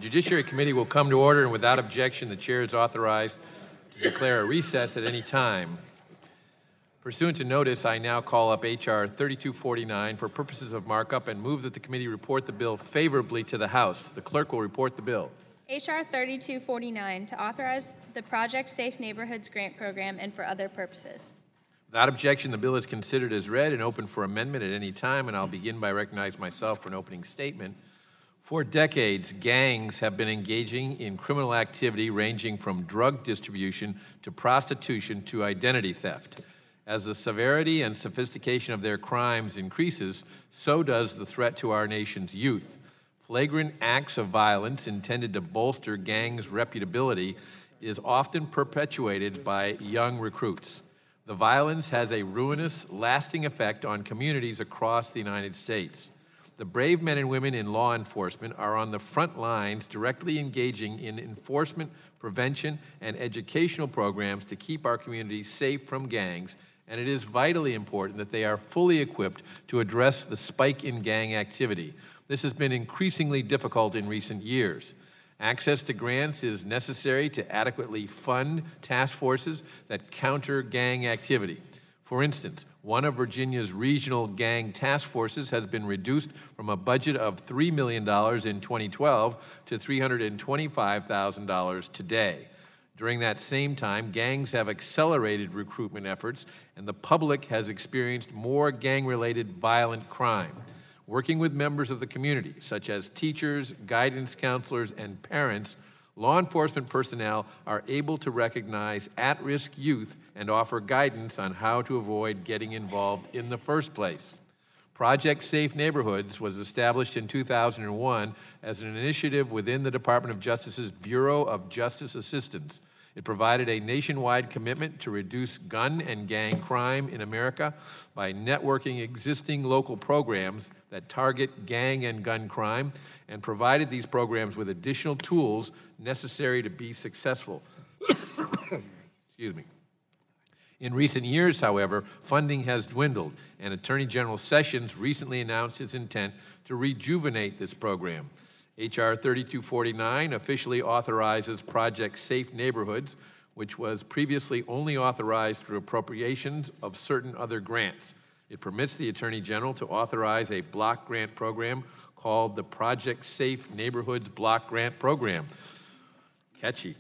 Judiciary Committee will come to order, and without objection, the chair is authorized to declare a recess at any time. Pursuant to notice, I now call up H.R. 3249 for purposes of markup and move that the committee report the bill favorably to the House. The clerk will report the bill. H.R. 3249 to authorize the Project Safe Neighborhoods Grant Program and for other purposes. Without objection, the bill is considered as read and open for amendment at any time, and I'll begin by recognizing myself for an opening statement. For decades, gangs have been engaging in criminal activity ranging from drug distribution to prostitution to identity theft. As the severity and sophistication of their crimes increases, so does the threat to our nation's youth. Flagrant acts of violence intended to bolster gangs' reputability is often perpetuated by young recruits. The violence has a ruinous, lasting effect on communities across the United States. The brave men and women in law enforcement are on the front lines directly engaging in enforcement, prevention, and educational programs to keep our communities safe from gangs, and it is vitally important that they are fully equipped to address the spike in gang activity. This has been increasingly difficult in recent years. Access to grants is necessary to adequately fund task forces that counter gang activity. For instance, one of Virginia's regional gang task forces has been reduced from a budget of $3 million in 2012 to $325,000 today. During that same time, gangs have accelerated recruitment efforts, and the public has experienced more gang-related violent crime. Working with members of the community, such as teachers, guidance counselors, and parents, law enforcement personnel are able to recognize at-risk youth and offer guidance on how to avoid getting involved in the first place. Project Safe Neighborhoods was established in 2001 as an initiative within the Department of Justice's Bureau of Justice Assistance. It provided a nationwide commitment to reduce gun and gang crime in America by networking existing local programs that target gang and gun crime, and provided these programs with additional tools necessary to be successful. Excuse me. In recent years, however, funding has dwindled, and Attorney General Sessions recently announced his intent to rejuvenate this program. H.R. 3249 officially authorizes Project Safe Neighborhoods, which was previously only authorized through appropriations of certain other grants. It permits the Attorney General to authorize a block grant program called the Project Safe Neighborhoods Block Grant Program. Catchy.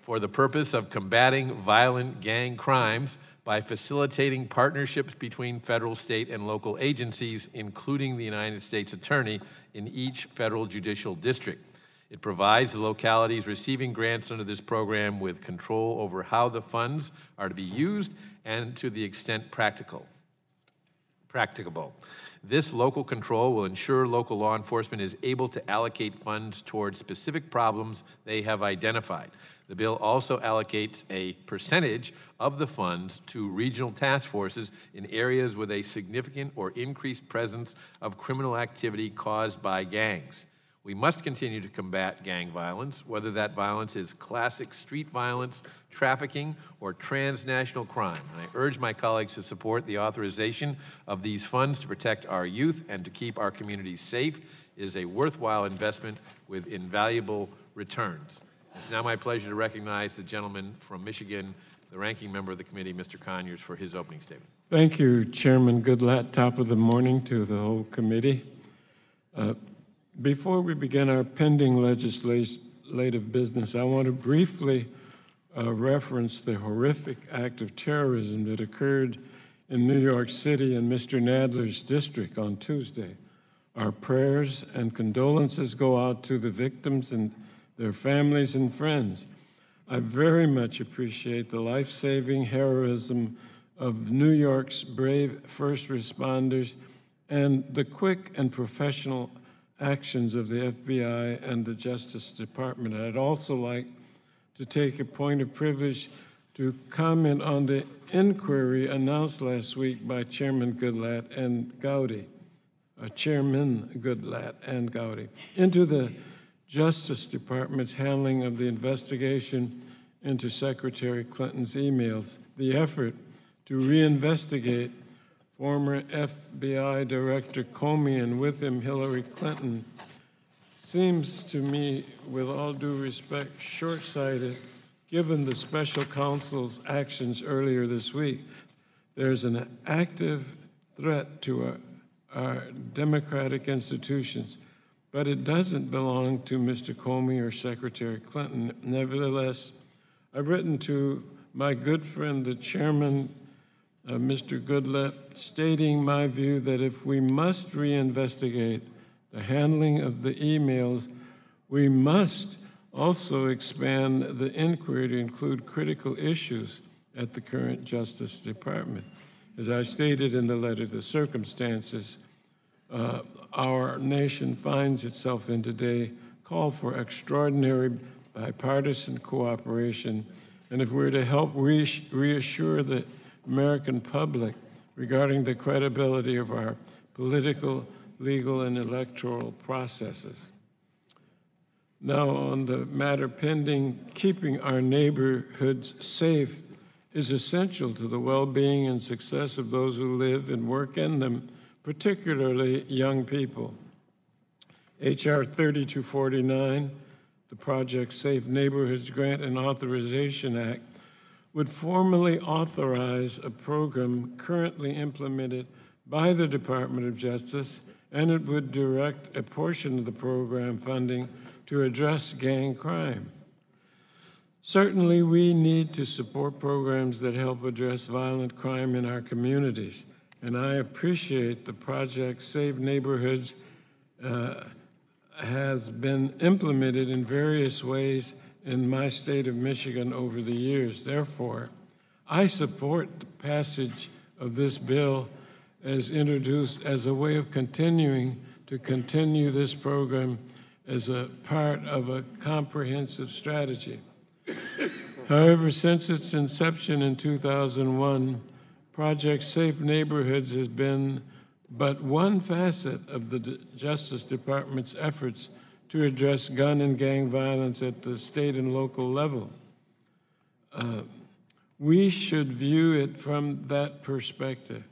For the purpose of combating violent gang crimes by facilitating partnerships between federal, state, and local agencies, including the United States Attorney in each federal judicial district. It provides the localities receiving grants under this program with control over how the funds are to be used and to the extent practicable. This local control will ensure local law enforcement is able to allocate funds towards specific problems they have identified. The bill also allocates a percentage of the funds to regional task forces in areas with a significant or increased presence of criminal activity caused by gangs. We must continue to combat gang violence, whether that violence is classic street violence, trafficking, or transnational crime. And I urge my colleagues to support the authorization of these funds to protect our youth and to keep our communities safe. It is a worthwhile investment with invaluable returns. It's now my pleasure to recognize the gentleman from Michigan, the ranking member of the committee, Mr. Conyers, for his opening statement. Thank you, Chairman Goodlatte. Top of the morning to the whole committee. Before we begin our pending legislative business, I want to briefly reference the horrific act of terrorism that occurred in New York City in Mr. Nadler's district on Tuesday. Our prayers and condolences go out to the victims and their families and friends. I very much appreciate the life-saving heroism of New York's brave first responders and the quick and professional actions of the FBI and the Justice Department. I'd also like to take a point of privilege to comment on the inquiry announced last week by Chairman Goodlatte and Gowdy, Chairman Goodlatte and Gowdy, into the Justice Department's handling of the investigation into Secretary Clinton's emails. The effort to reinvestigate former FBI Director Comey and with him Hillary Clinton's seems to me, with all due respect, short-sighted, given the special counsel's actions earlier this week. There's an active threat to our democratic institutions, but it doesn't belong to Mr. Comey or Secretary Clinton. Nevertheless, I've written to my good friend, the chairman, Mr. Goodlett, stating my view that if we must reinvestigate the handling of the emails, we must also expand the inquiry to include critical issues at the current Justice Department. As I stated in the letter, the circumstances our nation finds itself in today call for extraordinary bipartisan cooperation, and if we're to help reassure the American public regarding the credibility of our political, legal, and electoral processes. Now, on the matter pending, keeping our neighborhoods safe is essential to the well-being and success of those who live and work in them, particularly young people. H.R. 3249, the Project Safe Neighborhoods Grant and Authorization Act, would formally authorize a program currently implemented by the Department of Justice, and it would direct a portion of the program funding to address gang crime. Certainly, we need to support programs that help address violent crime in our communities, and I appreciate the Project Safe Neighborhoods has been implemented in various ways in my state of Michigan over the years. Therefore, I support the passage of this bill as introduced as a way of continuing this program as a part of a comprehensive strategy. However, since its inception in 2001, Project Safe Neighborhoods has been but one facet of the Justice Department's efforts to address gun and gang violence at the state and local level. We should view it from that perspective,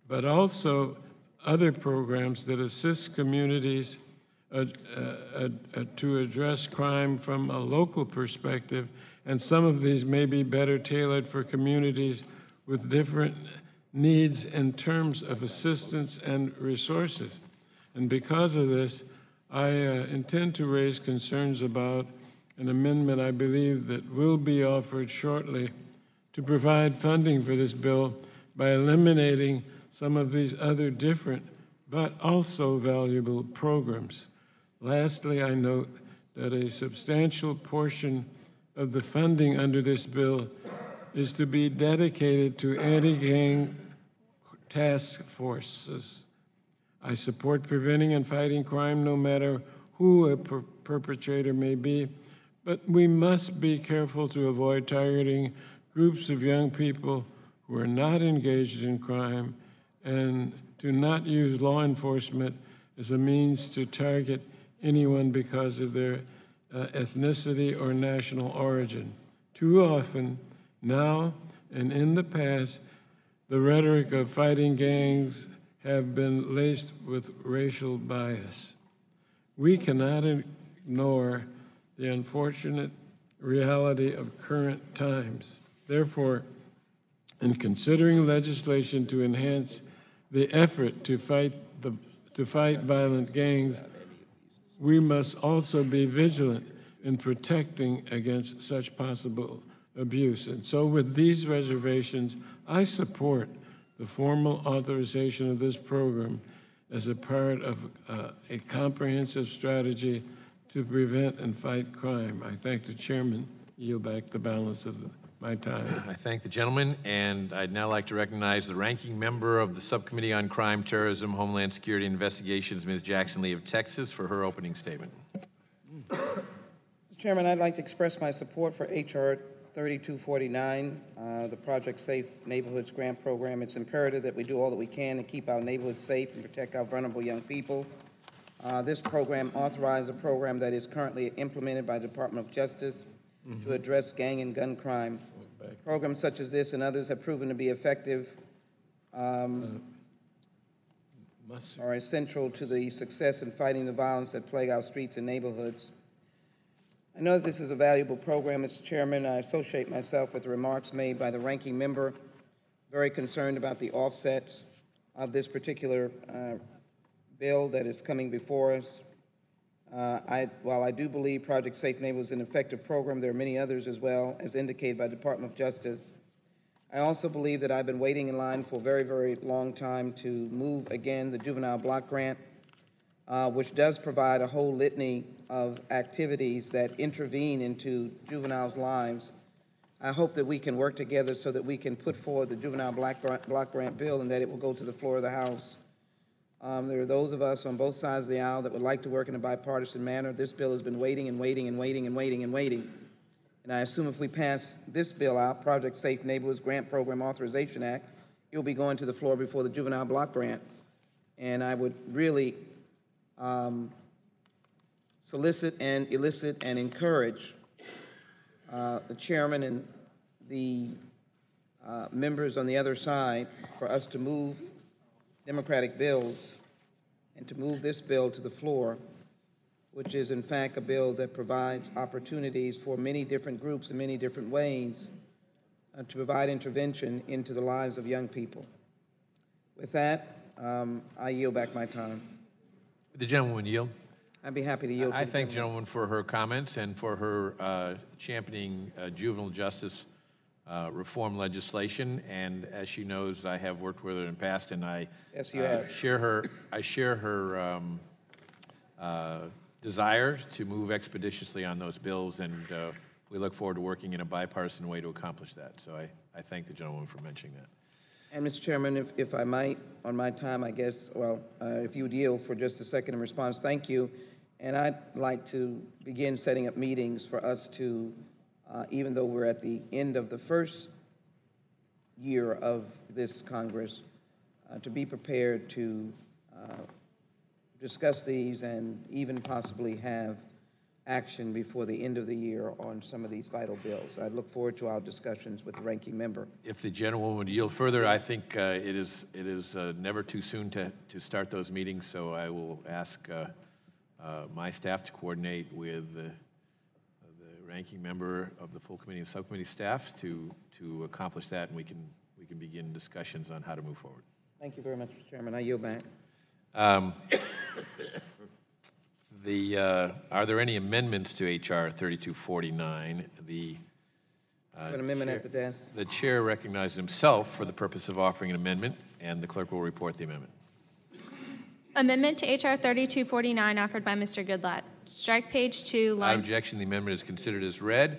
but also other programs that assist communities to address crime from a local perspective, and some of these may be better tailored for communities with different needs in terms of assistance and resources. And because of this, I intend to raise concerns about an amendment I believe that will be offered shortly to provide funding for this bill by eliminating some of these other different but also valuable programs. Lastly, I note that a substantial portion of the funding under this bill is to be dedicated to anti-gang task forces. I support preventing and fighting crime no matter who a perpetrator may be, but we must be careful to avoid targeting groups of young people who are not engaged in crime and to not use law enforcement as a means to target anyone because of their ethnicity or national origin. Too often, now and in the past, the rhetoric of fighting gangs have been laced with racial bias. We cannot ignore the unfortunate reality of current times. Therefore, in considering legislation to enhance the effort to fight violent gangs, we must also be vigilant in protecting against such possible abuse. And so with these reservations, I support the formal authorization of this program as a part of a comprehensive strategy to prevent and fight crime. I thank the chairman. Yield back the balance of my time. I thank the gentleman, and I'd now like to recognize the ranking member of the Subcommittee on Crime, Terrorism, Homeland Security, and Investigations, Ms. Jackson Lee of Texas, for her opening statement. Mr. Chairman, I'd like to express my support for H.R. 3249, the Project Safe Neighborhoods Grant Program. It's imperative that we do all that we can to keep our neighborhoods safe and protect our vulnerable young people. This program authorizes a program that is currently implemented by the Department of Justice to address gang and gun crime. Programs such as this and others have proven to be effective. are essential to the success in fighting the violence that plague our streets and neighborhoods. I know that this is a valuable program, Mr. Chairman. I associate myself with the remarks made by the ranking member, very concerned about the offsets of this particular bill that is coming before us. While I do believe Project Safe Neighborhoods is an effective program, there are many others as well, as indicated by the Department of Justice. I also believe that I've been waiting in line for a very, very long time to move again the juvenile block grant, which does provide a whole litany of activities that intervene into juveniles' lives. I hope that we can work together so that we can put forward the juvenile block grant bill and that it will go to the floor of the House. There are those of us on both sides of the aisle that would like to work in a bipartisan manner. This bill has been waiting and waiting and waiting and waiting and waiting. And I assume if we pass this bill out, Project Safe Neighborhoods Grant Program Authorization Act, it will be going to the floor before the juvenile block grant. And I would really solicit and elicit and encourage the chairman and the members on the other side for us to move Democratic bills and to move this bill to the floor, which is in fact a bill that provides opportunities for many different groups in many different ways to provide intervention into the lives of young people. With that, I yield back my time. The gentlewoman yield. I'd be happy to yield. I thank the gentlewoman for her comments and for her championing juvenile justice reform legislation. And as she knows, I have worked with her in the past, and I share her desire to move expeditiously on those bills, and we look forward to working in a bipartisan way to accomplish that. So I thank the gentlewoman for mentioning that. And Mr. Chairman, if I might, on my time, I guess, well, if you would yield for just a second in response, thank you. And I'd like to begin setting up meetings for us to, even though we're at the end of the first year of this Congress, to be prepared to discuss these and even possibly have action before the end of the year on some of these vital bills. I look forward to our discussions with the ranking member. If the gentlewoman would yield further, I think it is never too soon to start those meetings, so I will ask my staff to coordinate with the ranking member of the full committee and subcommittee staff to accomplish that, and we can begin discussions on how to move forward. Thank you very much, Mr. Chairman. I yield back. Are there any amendments to H.R. 3249? An amendment at the desk. The chair recognizes himself for the purpose of offering an amendment, and the clerk will report the amendment. Amendment to H.R. 3249 offered by Mr. Goodlatte. Strike page 2, line... Without objection, the amendment is considered as read,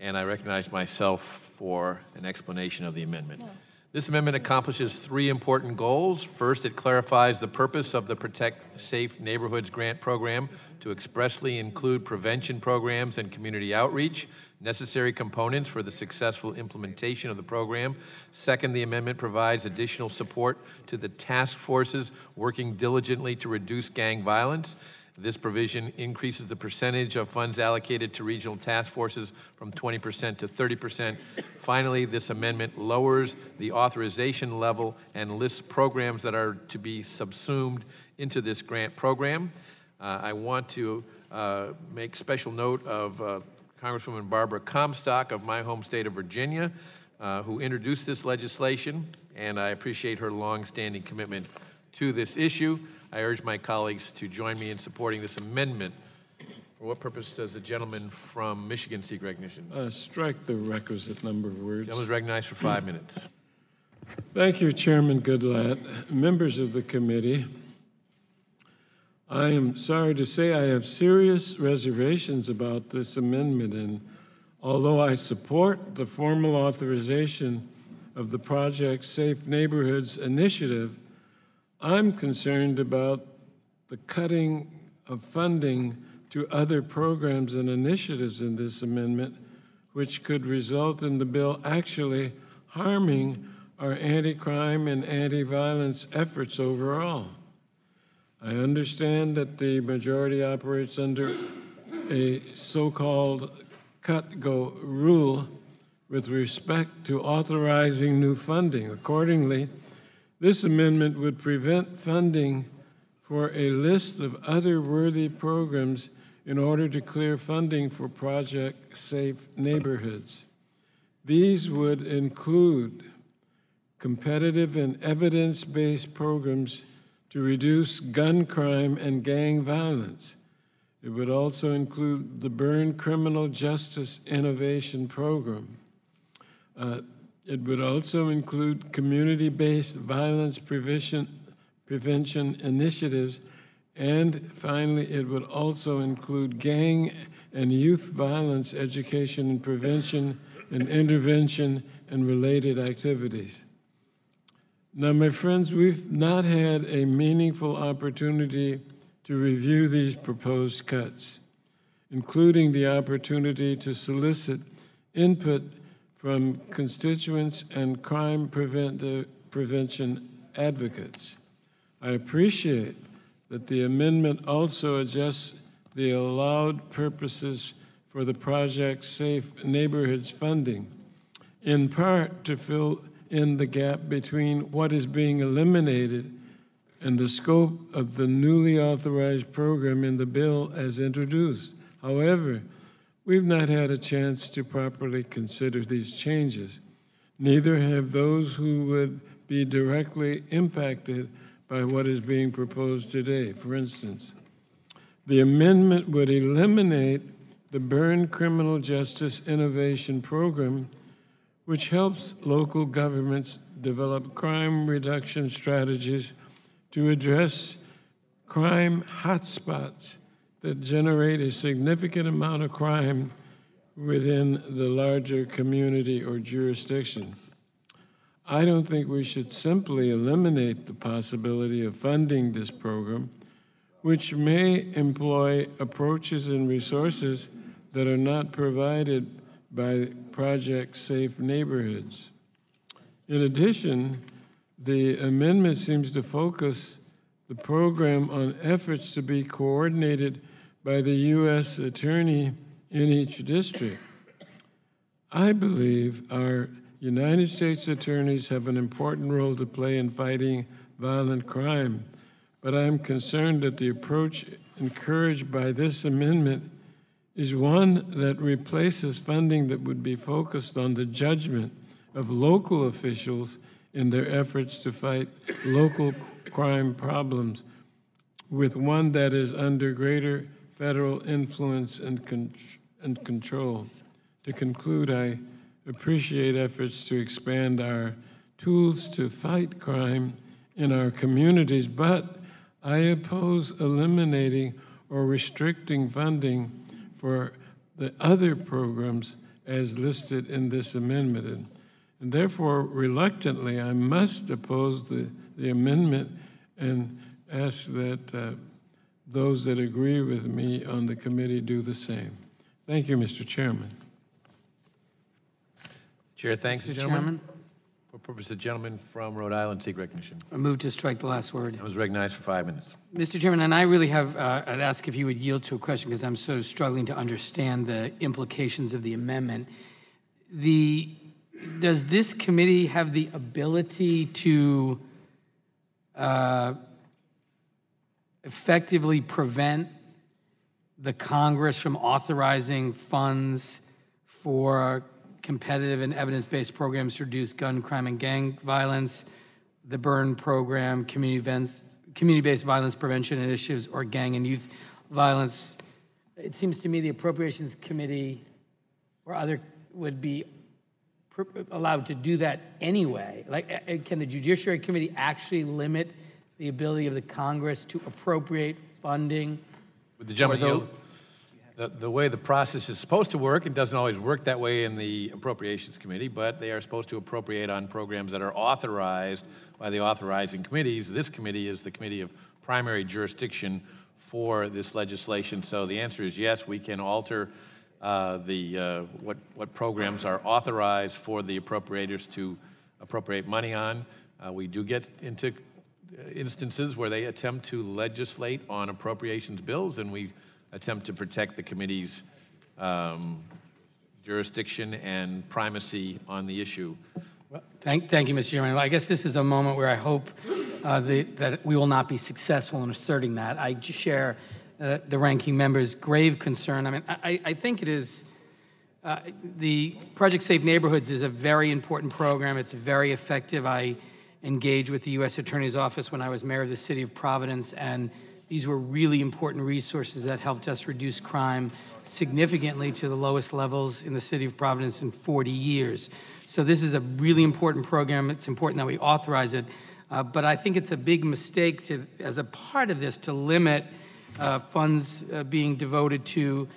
and I recognize myself for an explanation of the amendment. No. This amendment accomplishes 3 important goals. First, it clarifies the purpose of the Protect Safe Neighborhoods Grant Program to expressly include prevention programs and community outreach, necessary components for the successful implementation of the program. Second, the amendment provides additional support to the task forces working diligently to reduce gang violence. This provision increases the percentage of funds allocated to regional task forces from 20% to 30%. Finally, this amendment lowers the authorization level and lists programs that are to be subsumed into this grant program. I want to make special note of Congresswoman Barbara Comstock of my home state of Virginia, who introduced this legislation, and I appreciate her long-standing commitment to this issue. I urge my colleagues to join me in supporting this amendment. For what purpose does the gentleman from Michigan seek recognition? Strike the requisite number of words. The gentleman is recognized for 5 minutes. Thank you, Chairman Goodlatte. Members of the committee, I am sorry to say I have serious reservations about this amendment, and although I support the formal authorization of the Project Safe Neighborhoods initiative, I'm concerned about the cutting of funding to other programs and initiatives in this amendment, which could result in the bill actually harming our anti-crime and anti-violence efforts overall. I understand that the majority operates under a so-called cut-go rule with respect to authorizing new funding. Accordingly, This amendment would prevent funding for a list of other worthy programs in order to clear funding for Project Safe Neighborhoods. These would include competitive and evidence-based programs to reduce gun crime and gang violence. It would also include the Byrne Criminal Justice Innovation Program. It would also include community-based violence prevention initiatives, and finally, it would also include gang and youth violence education and prevention and intervention and related activities. Now, my friends, we've not had a meaningful opportunity to review these proposed cuts, including the opportunity to solicit input from constituents and crime prevention advocates. I appreciate that the amendment also adjusts the allowed purposes for the Project Safe Neighborhoods funding, in part to fill in the gap between what is being eliminated and the scope of the newly authorized program in the bill as introduced. However, we've not had a chance to properly consider these changes. Neither have those who would be directly impacted by what is being proposed today. For instance, the amendment would eliminate the Byrne Criminal Justice Innovation Program, which helps local governments develop crime reduction strategies to address crime hotspots that generate a significant amount of crime within the larger community or jurisdiction. I don't think we should simply eliminate the possibility of funding this program, which may employ approaches and resources that are not provided by Project Safe Neighborhoods. In addition, the amendment seems to focus the program on efforts to be coordinated by the U.S. Attorney in each district. I believe our United States attorneys have an important role to play in fighting violent crime, but I'm concerned that the approach encouraged by this amendment is one that replaces funding that would be focused on the judgment of local officials in their efforts to fight local crime problems with one that is under greater federal influence and control. To conclude, I appreciate efforts to expand our tools to fight crime in our communities, but I oppose eliminating or restricting funding for the other programs as listed in this amendment. And therefore, reluctantly, I must oppose the amendment and ask that those that agree with me on the committee do the same. Thank you, Mr. Chairman. Chair, thanks, Mr. gentlemen. Chairman, For purpose, the gentleman from Rhode Island seek recognition. I move to strike the last word. I was recognized for 5 minutes. Mr. Chairman, and I really have, I'd ask if you would yield to a question because I'm sort of struggling to understand the implications of the amendment. Does this committee have the ability to effectively prevent the Congress from authorizing funds for competitive and evidence-based programs to reduce gun crime and gang violence, the Byrne program, community-based violence prevention initiatives, or gang and youth violence? It seems to me the Appropriations Committee or other would be allowed to do that anyway. Like, can the Judiciary Committee actually limit the ability of the Congress to appropriate funding? With the gentleman, the way the process is supposed to work, it doesn't always work that way in the Appropriations Committee, but they are supposed to appropriate on programs that are authorized by the authorizing committees. This committee is the committee of primary jurisdiction for this legislation. So the answer is yes, we can alter what programs are authorized for the appropriators to appropriate money on. We do get into instances where they attempt to legislate on appropriations bills, and we attempt to protect the committee's jurisdiction and primacy on the issue. Thank you, Mr. Chairman. Well, I guess this is a moment where I hope that we will not be successful in asserting that. I share the ranking member's grave concern. I mean, I think it is, the Project Safe Neighborhoods is a very important program. It's very effective. I engaged with the U.S. Attorney's Office when I was mayor of the city of Providence, and these were really important resources that helped us reduce crime significantly to the lowest levels in the city of Providence in 40 years. So this is a really important program. It's important that we authorize it. But I think it's a big mistake to, as a part of this, to limit funds being devoted to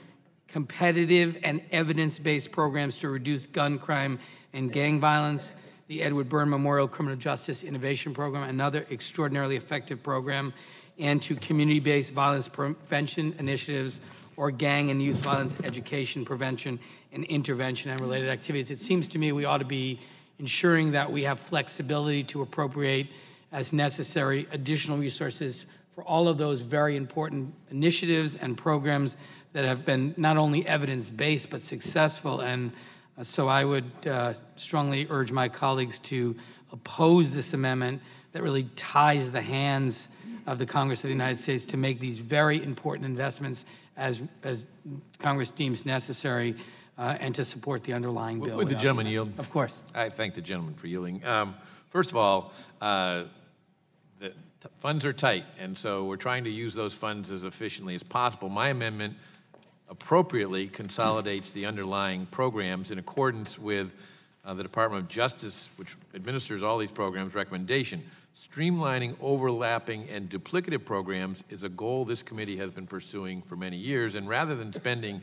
competitive and evidence-based programs to reduce gun crime and gang violence. The Edward Byrne Memorial Criminal Justice Innovation Program, another extraordinarily effective program, and to community-based violence prevention initiatives or gang and youth violence education, prevention, and intervention and related activities. It seems to me we ought to be ensuring that we have flexibility to appropriate as necessary additional resources for all of those very important initiatives and programs that have been not only evidence-based but successful. And so I would strongly urge my colleagues to oppose this amendment that really ties the hands of the Congress of the United States to make these very important investments as Congress deems necessary, and to support the underlying bill. Would the gentleman yield? Of course. I thank the gentleman for yielding. First of all, the funds are tight, and so we're trying to use those funds as efficiently as possible. My amendment appropriately consolidates the underlying programs in accordance with the Department of Justice, which administers all these programs, recommendation. Streamlining overlapping and duplicative programs is a goal this committee has been pursuing for many years, and rather than spending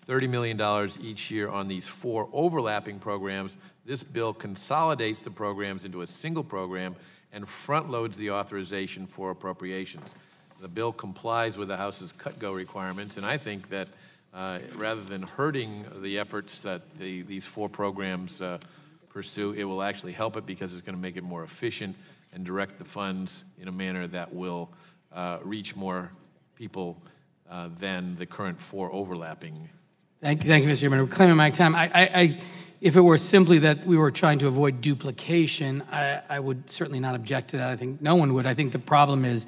$30 million each year on these 4 overlapping programs, this bill consolidates the programs into a single program and front-loads the authorization for appropriations. The bill complies with the House's cut-go requirements, and I think that rather than hurting the efforts that these 4 programs pursue, it will actually help it because it's going to make it more efficient and direct the funds in a manner that will reach more people than the current 4 overlapping. Thank you, Mr. Chairman. We're claiming my time. If it were simply that we were trying to avoid duplication, I would certainly not object to that. I think no one would. I think the problem is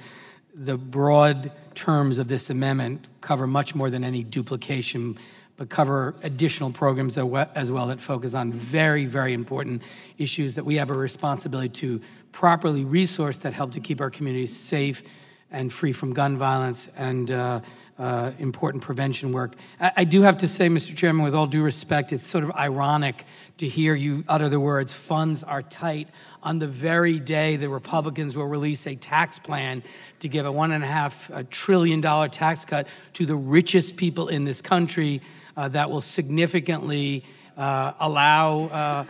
the broad terms of this amendment cover much more than any duplication, but cover additional programs as well that focus on very, very important issues that we have a responsibility to properly resource that help to keep our communities safe and free from gun violence and important prevention work. I do have to say, Mr. Chairman, with all due respect, it's sort of ironic to hear you utter the words, funds are tight, on the very day the Republicans will release a tax plan to give a $1.5 trillion tax cut to the richest people in this country that will significantly allow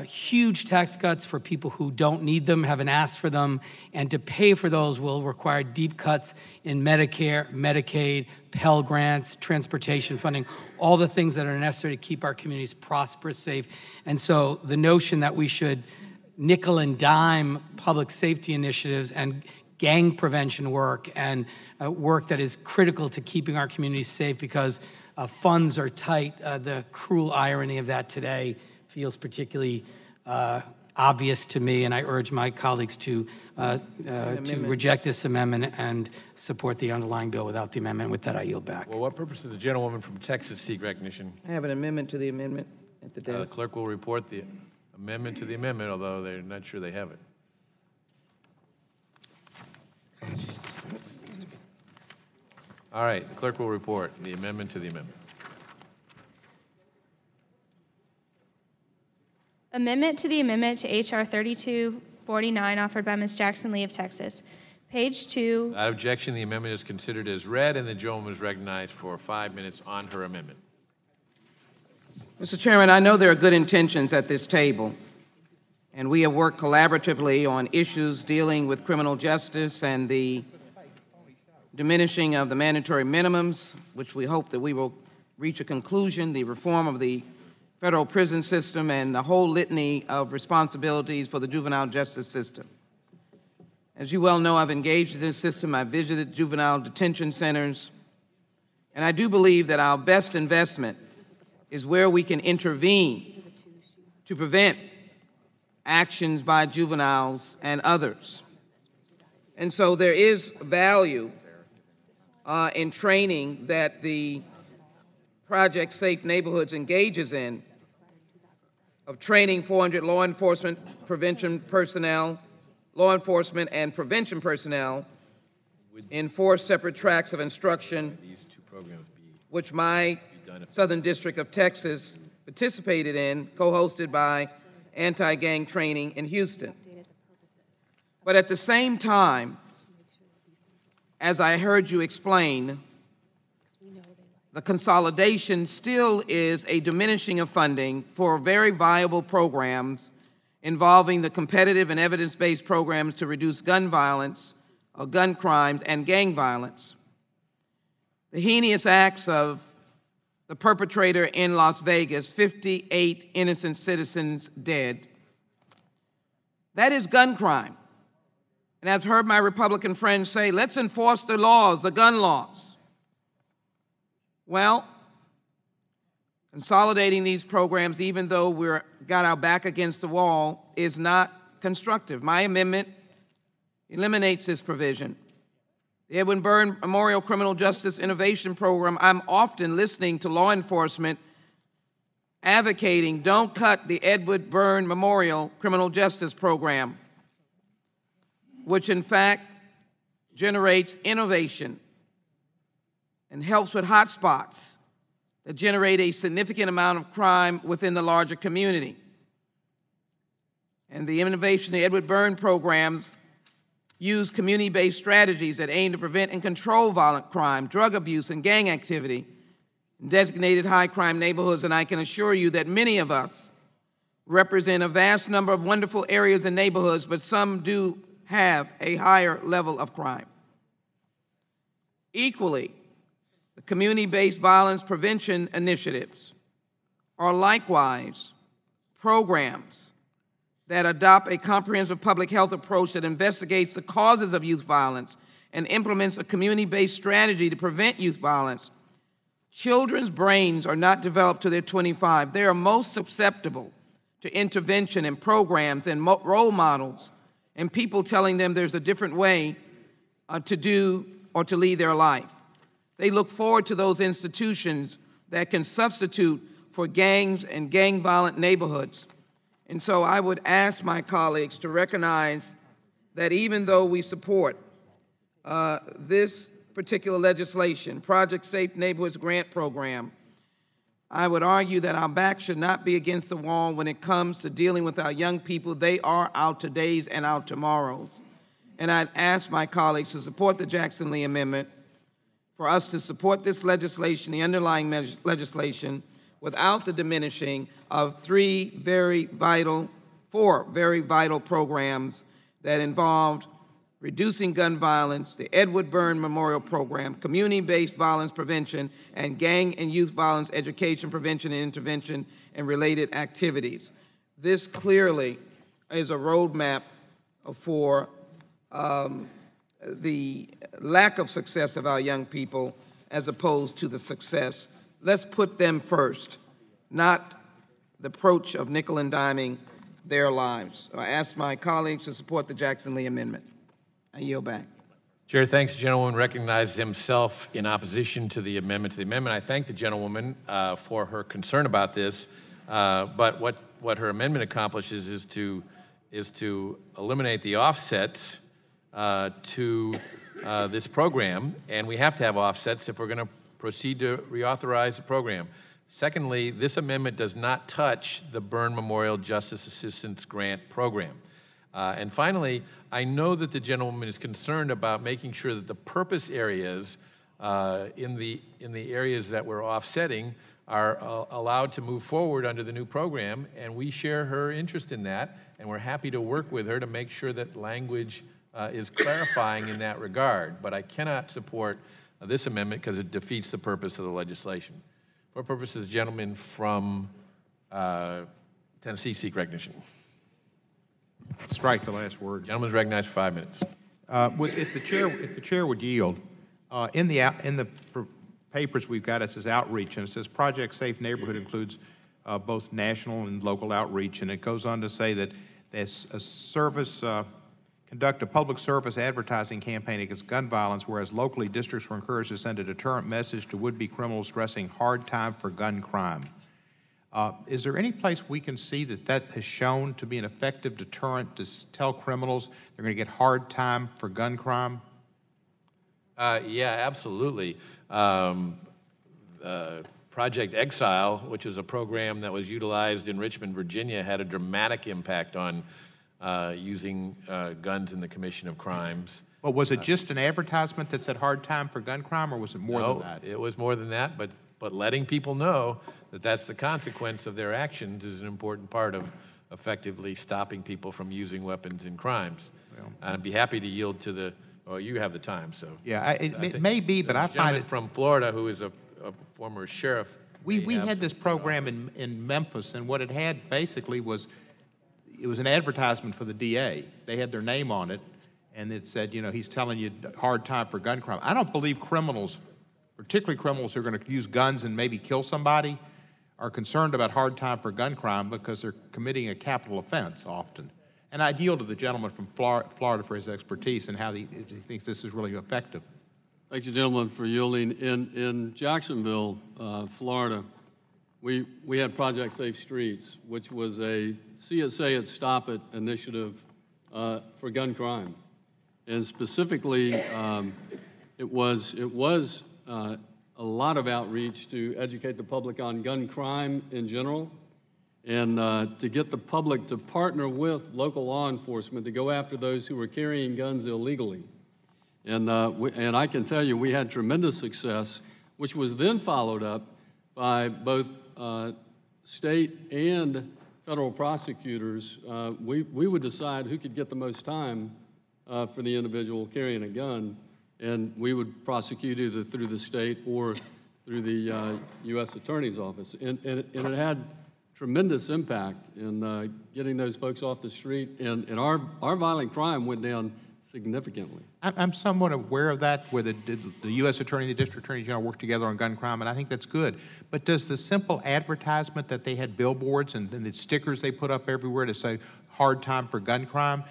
huge tax cuts for people who don't need them, haven't asked for them, and to pay for those will require deep cuts in Medicare, Medicaid, Pell Grants, transportation funding, all the things that are necessary to keep our communities prosperous, safe. And so the notion that we should nickel and dime public safety initiatives and gang prevention work and work that is critical to keeping our communities safe because funds are tight, the cruel irony of that today feels particularly obvious to me, and I urge my colleagues to reject this amendment and support the underlying bill without the amendment. With that, I yield back. Well, what purpose does the gentlewoman from Texas seek recognition? I have an amendment to the amendment at the desk. The clerk will report the amendment to the amendment, although they're not sure they have it. All right, the clerk will report the amendment to the amendment. Amendment to the amendment to H.R. 3249 offered by Ms. Jackson Lee of Texas. Page 2. Without objection, the amendment is considered as read, and the gentlewoman is recognized for 5 minutes on her amendment. Mr. Chairman, I know there are good intentions at this table, and we have worked collaboratively on issues dealing with criminal justice and the diminishing of the mandatory minimums, which we hope that we will reach a conclusion, the reform of the federal prison system, and the whole litany of responsibilities for the juvenile justice system. As you well know, I've engaged in this system. I've visited juvenile detention centers, and I do believe that our best investment is where we can intervene to prevent actions by juveniles and others. And so there is value in training that the Project Safe Neighborhoods engages in, of training 400 law enforcement and prevention personnel in 4 separate tracks of instruction, which my Southern District of Texas participated in, co-hosted by Anti-Gang Training in Houston. But at the same time, as I heard you explain, the consolidation still is a diminishing of funding for very viable programs involving the competitive and evidence-based programs to reduce gun violence, or gun crimes, and gang violence. The heinous acts of the perpetrator in Las Vegas, 58 innocent citizens dead. That is gun crime. And I've heard my Republican friends say, let's enforce the laws, the gun laws. Well, consolidating these programs, even though we've got our back against the wall, is not constructive. My amendment eliminates this provision. The Edwin Byrne Memorial Criminal Justice Innovation Program, I'm often listening to law enforcement advocating, don't cut the Edward Byrne Memorial Criminal Justice Program, which in fact generates innovation and helps with hotspots that generate a significant amount of crime within the larger community. And the innovation of the Edward Byrne programs use community-based strategies that aim to prevent and control violent crime, drug abuse, and gang activity in designated high-crime neighborhoods, and I can assure you that many of us represent a vast number of wonderful areas and neighborhoods, but some do have a higher level of crime. Equally, the community-based violence prevention initiatives are likewise programs that adopt a comprehensive public health approach that investigates the causes of youth violence and implements a community-based strategy to prevent youth violence. Children's brains are not developed till they're 25. They are most susceptible to intervention and programs and role models and people telling them there's a different way to do or to lead their life. They look forward to those institutions that can substitute for gangs and gang-violent neighborhoods. And so I would ask my colleagues to recognize that even though we support this particular legislation, Project Safe Neighborhoods Grant Program, I would argue that our back should not be against the wall when it comes to dealing with our young people. They are our todays and our tomorrows. And I'd ask my colleagues to support the Jackson Lee Amendment, for us to support this legislation, the underlying legislation, without the diminishing of four very vital programs that involved reducing gun violence, the Edward Byrne Memorial Program, community-based violence prevention, and gang and youth violence education, prevention, and intervention, and related activities. This clearly is a roadmap for the lack of success of our young people as opposed to the success. Let's put them first, not the approach of nickel and diming their lives. So I ask my colleagues to support the Jackson Lee Amendment. I yield back. Chair thanks the gentlewoman, recognizes himself in opposition to the amendment. I thank the gentlewoman for her concern about this, but what her amendment accomplishes is to eliminate the offsets to this program, and we have to have offsets if we're going to proceed to reauthorize the program. Secondly, this amendment does not touch the Byrne Memorial Justice Assistance Grant Program. And finally, I know that the gentlewoman is concerned about making sure that the purpose areas in the areas that we're offsetting are allowed to move forward under the new program, and we share her interest in that, and we're happy to work with her to make sure that language is clarifying in that regard. But I cannot support this amendment because it defeats the purpose of the legislation. For purposes, the gentleman from Tennessee seek recognition. Strike the last word. Gentleman's recognized for 5 minutes. If the chair would yield, in the papers we've got, it says outreach, and it says Project Safe Neighborhood includes both national and local outreach, and it goes on to say that as a service, conduct a public service advertising campaign against gun violence, whereas locally districts were encouraged to send a deterrent message to would-be criminals stressing hard time for gun crime. Is there any place we can see that that has shown to be an effective deterrent to tell criminals they're going to get hard time for gun crime? Yeah, absolutely. Project Exile, which is a program that was utilized in Richmond, Virginia, had a dramatic impact on using guns in the commission of crimes. Well, was it just an advertisement that said hard time for gun crime, or was it more than that? It was more than that, but letting people know that that's the consequence of their actions is an important part of effectively stopping people from using weapons in crimes. Well, and I'd be happy to yield to the, oh, you have the time, so. Yeah, it may be, but I find it. From Florida who is a former sheriff. We had this program in Memphis, and what it had basically was, it was an advertisement for the DA. They had their name on it, and it said, you know, he's telling you hard time for gun crime. I don't believe criminals, particularly criminals who are going to use guns and maybe kill somebody, are concerned about hard time for gun crime because they're committing a capital offense often. And I'd yield to the gentleman from Florida for his expertise and how he thinks this is really effective. Thank you, gentlemen, for yielding. In Jacksonville, Florida, we had Project Safe Streets, which was a See It, Say It, Stop It initiative for gun crime. And specifically, it was a lot of outreach to educate the public on gun crime in general, and to get the public to partner with local law enforcement to go after those who were carrying guns illegally. And I can tell you we had tremendous success, which was then followed up by both state and federal prosecutors. We would decide who could get the most time for the individual carrying a gun, and we would prosecute either through the state or through the U.S. Attorney's Office. And it had tremendous impact in getting those folks off the street, and our violent crime went down significantly. I'm somewhat aware of that, where the U.S. Attorney and the District Attorney General work together on gun crime, and I think that's good. But does the simple advertisement that they had billboards and the stickers they put up everywhere to say hard time for gun crime,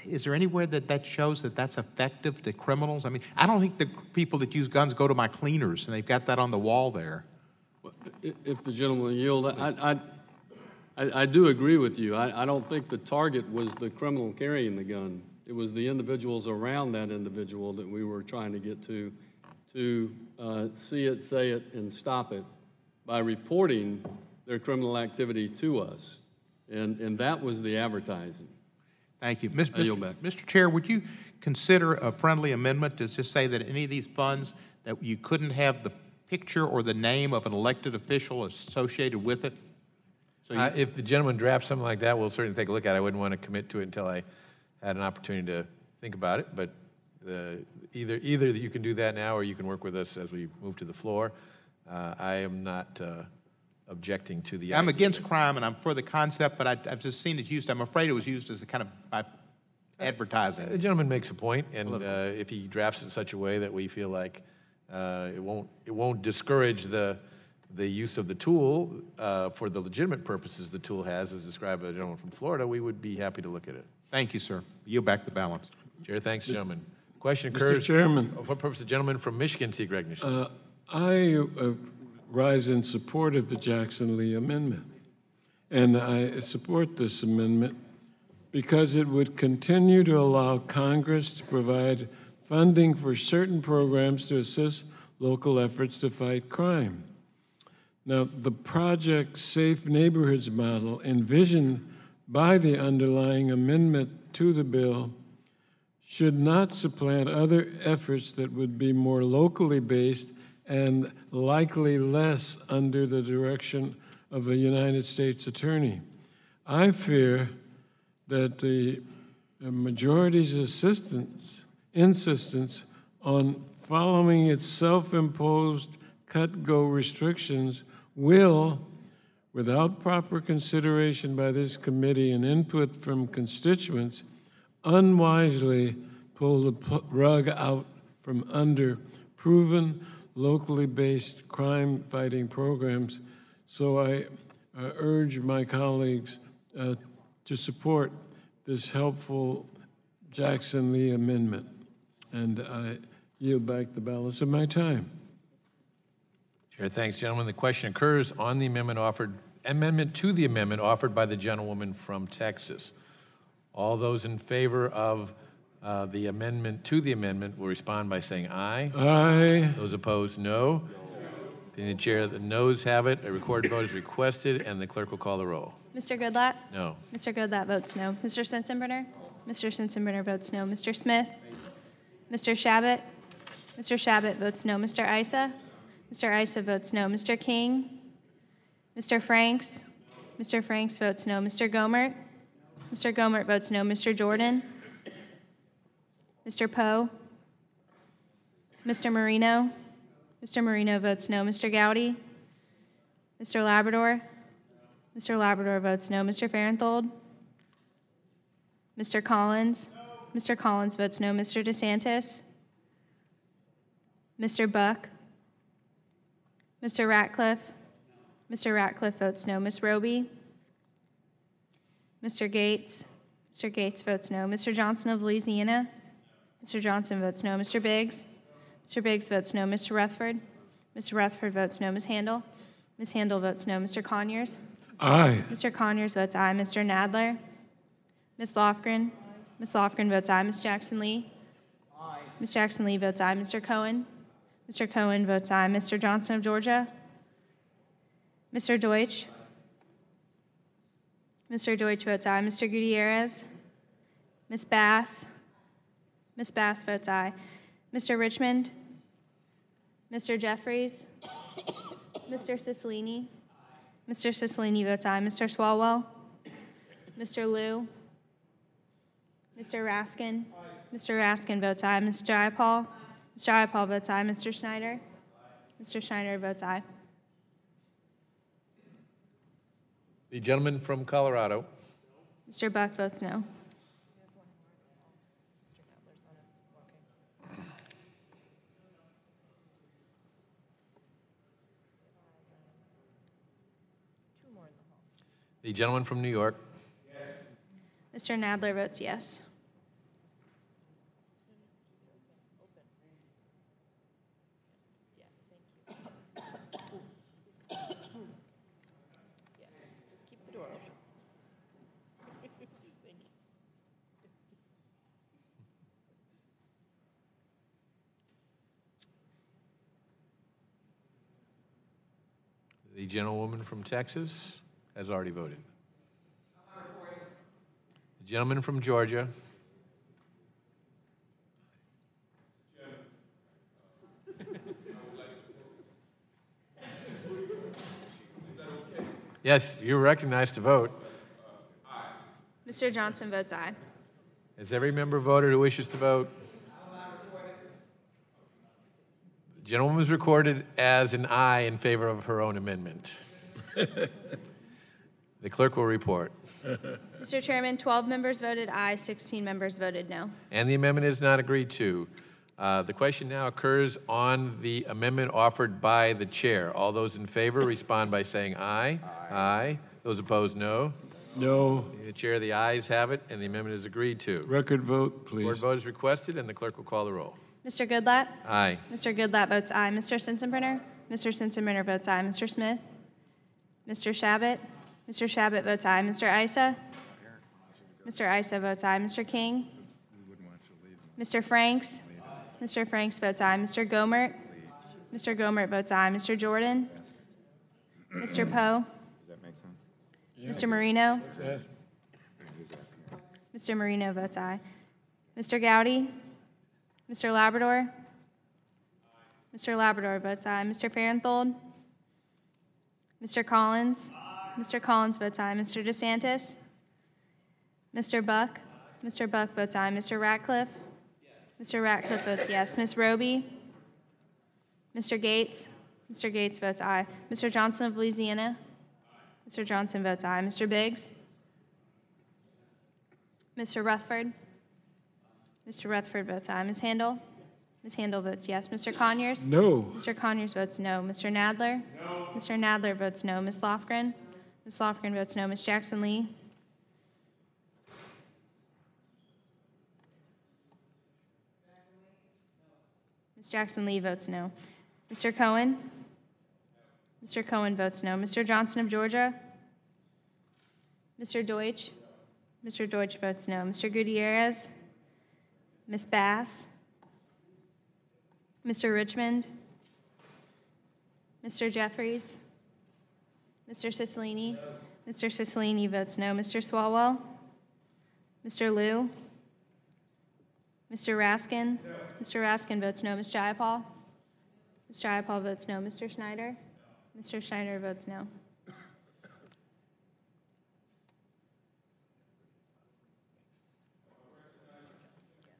is there anywhere that shows that that's effective to criminals? I mean, I don't think the people that use guns go to my cleaners, and they've got that on the wall there. If the gentleman will yield, I do agree with you. I don't think the target was the criminal carrying the gun. It was the individuals around that individual that we were trying to get to see it, say it, and stop it by reporting their criminal activity to us. And that was the advertising. Thank you. Mr. Chair, would you consider a friendly amendment to just say that any of these funds, that you couldn't have the picture or the name of an elected official associated with it? So if the gentleman drafts something like that, we'll certainly take a look at it. I wouldn't want to commit to it until I had an opportunity to think about it, but either you can do that now or you can work with us as we move to the floor. I am not objecting to the I'm idea. against crime and I'm for the concept, but I've just seen it used. I'm afraid it was used as a kind of by advertising. The gentleman makes a point, and if he drafts it in such a way that we feel like it won't discourage the use of the tool for the legitimate purposes the tool has, as described by the gentleman from Florida, we would be happy to look at it. Thank you, sir. Yield back the balance. Chair, thanks, gentlemen. Question occurs. Mr. Chairman. For what purpose the gentleman from Michigan seek recognition? I rise in support of the Jackson-Lee Amendment. And I support this amendment because it would continue to allow Congress to provide funding for certain programs to assist local efforts to fight crime. Now, the Project Safe Neighborhoods model envisioned by the underlying amendment to the bill should not supplant other efforts that would be more locally based and likely less under the direction of a United States attorney. I fear that the majority's insistence on following its self-imposed cut-go restrictions will, without proper consideration by this committee and input from constituents, unwisely pull the rug out from under proven, locally based crime-fighting programs. So I urge my colleagues to support this helpful Jackson Lee amendment, and I yield back the balance of my time. Chair, thanks, gentlemen. The question occurs on the amendment to the amendment offered by the gentlewoman from Texas. All those in favor of the amendment to the amendment will respond by saying aye. Aye. Those opposed, no. Being the chair, the noes have it. A recorded vote is requested, and the clerk will call the roll. Mr. Goodlatte? No. Mr. Goodlatte votes no. Mr. Sensenbrenner? Mr. Sensenbrenner votes no. Mr. Smith? Mr. Shabbat? Mr. Shabbat votes no. Mr. Issa? Mr. Issa votes no. Mr. King? Mr. Franks? Mr. Franks votes no. Mr. Gomert? Mr. Gomert votes no. Mr. Jordan? Mr. Poe? Mr. Marino? Mr. Marino votes no. Mr. Gowdy? Mr. Labrador? Mr. Labrador votes no. Mr. Farenthold? Mr. Collins? Mr. Collins votes no. Mr. DeSantis? Mr. Buck? Mr. Ratcliffe? Mr. Ratcliffe votes no. Ms. Roby? Mr. Gates? Mr. Gates votes no. Mr. Johnson of Louisiana? Mr. Johnson votes no. Mr. Biggs? Mr. Biggs votes no. Mr. Rutherford? Mr. Rutherford votes no. Ms. Handel? Ms. Handel votes no. Mr. Conyers? Aye. Mr. Conyers votes aye. Mr. Nadler? Ms. Lofgren? Ms. Lofgren votes aye. Ms. Jackson Lee? Aye. Ms. Jackson Lee votes aye. Mr. Cohen? Mr. Cohen votes aye. Mr. Johnson of Georgia? Mr. Deutsch? Mr. Deutsch votes aye. Mr. Gutierrez? Ms. Bass? Ms. Bass votes aye. Mr. Richmond? Mr. Jeffries? Mr. Cicilline? Mr. Cicilline votes aye. Mr. Swalwell? Mr. Liu? Mr. Raskin? Mr. Raskin votes aye. Ms. Jayapal? Ms. Jayapal votes aye. Mr. Schneider? Mr. Schneider votes aye. The gentleman from Colorado. Mr. Buck votes no. The gentleman from New York. Mr. Nadler votes yes. The gentlewoman from Texas has already voted. The gentleman from Georgia. Yes, you're recognized to vote. Mr. Johnson votes aye. Has every member voted who wishes to vote? The gentlewoman was recorded as an aye in favor of her own amendment. The clerk will report. Mr. Chairman, 12 members voted aye, 16 members voted no. And the amendment is not agreed to. The question now occurs on the amendment offered by the chair. All those in favor respond by saying aye. Aye. Aye. Those opposed, no. No. The chair, the ayes have it, and the amendment is agreed to. Record vote, please. Board vote is requested, and the clerk will call the roll. Mr. Goodlatte? Aye. Mr. Goodlatte votes aye. Mr. Sensenbrenner? Mr. Sensenbrenner votes aye. Mr. Smith? Mr. Shabbat? Mr. Shabbat votes aye. Mr. Issa? Mr. Issa votes aye. Mr. King? Mr. Franks? Mr. Franks votes aye. Mr. Gomert? Mr. Gomert votes aye. Mr. Jordan? Mr. Poe? Does that make sense? Mr. Marino? Mr. Marino votes aye. Mr. Gowdy? Mr. Labrador? Mr. Labrador votes aye. Mr. Farenthold? Mr. Collins? Mr. Collins votes aye. Mr. DeSantis? Mr. Buck? Mr. Buck votes aye. Mr. Ratcliffe? Mr. Ratcliffe votes yes. Ms. Roby? Mr. Gates? Mr. Gates votes aye. Mr. Johnson of Louisiana? Mr. Johnson votes aye. Mr. Biggs? Mr. Rutherford? Mr. Rutherford votes aye. Ms. Handel? Ms. Handel votes yes. Mr. Conyers? No. Mr. Conyers votes no. Mr. Nadler? No. Mr. Nadler votes no. Ms. Lofgren? Ms. Lofgren votes no. Ms. Jackson Lee? Ms. Jackson Lee votes no. Mr. Cohen? Mr. Cohen votes no. Mr. Johnson of Georgia? Mr. Deutsch? Mr. Deutsch votes no. Mr. Gutierrez? Ms. Bass? Mr. Richmond? Mr. Jeffries? Mr. Cicilline? Mr. Cicilline votes no. Mr. Swalwell? Mr. Liu? Mr. Raskin? Mr. Raskin votes no. Ms. Jayapal? Ms. Jayapal votes no. Mr. Schneider? Mr. Schneider votes no.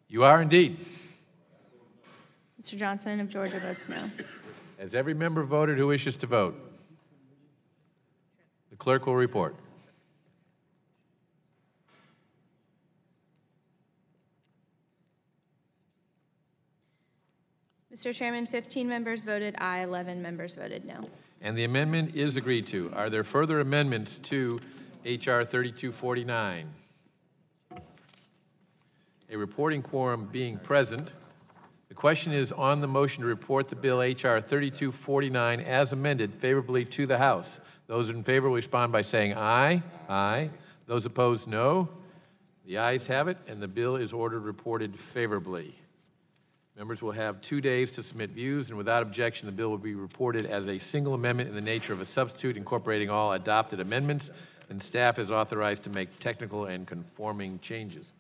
You are indeed. Mr. Johnson of Georgia votes no. Has every member voted who wishes to vote? The clerk will report. Mr. Chairman, 15 members voted aye, 11 members voted no. And the amendment is agreed to. Are there further amendments to H.R. 3249? A reporting quorum being present, the question is on the motion to report the bill H.R. 3249 as amended favorably to the House. Those in favor will respond by saying aye. Aye. Those opposed, no. The ayes have it, and the bill is ordered reported favorably. Members will have 2 days to submit views, and without objection, the bill will be reported as a single amendment in the nature of a substitute incorporating all adopted amendments, and staff is authorized to make technical and conforming changes.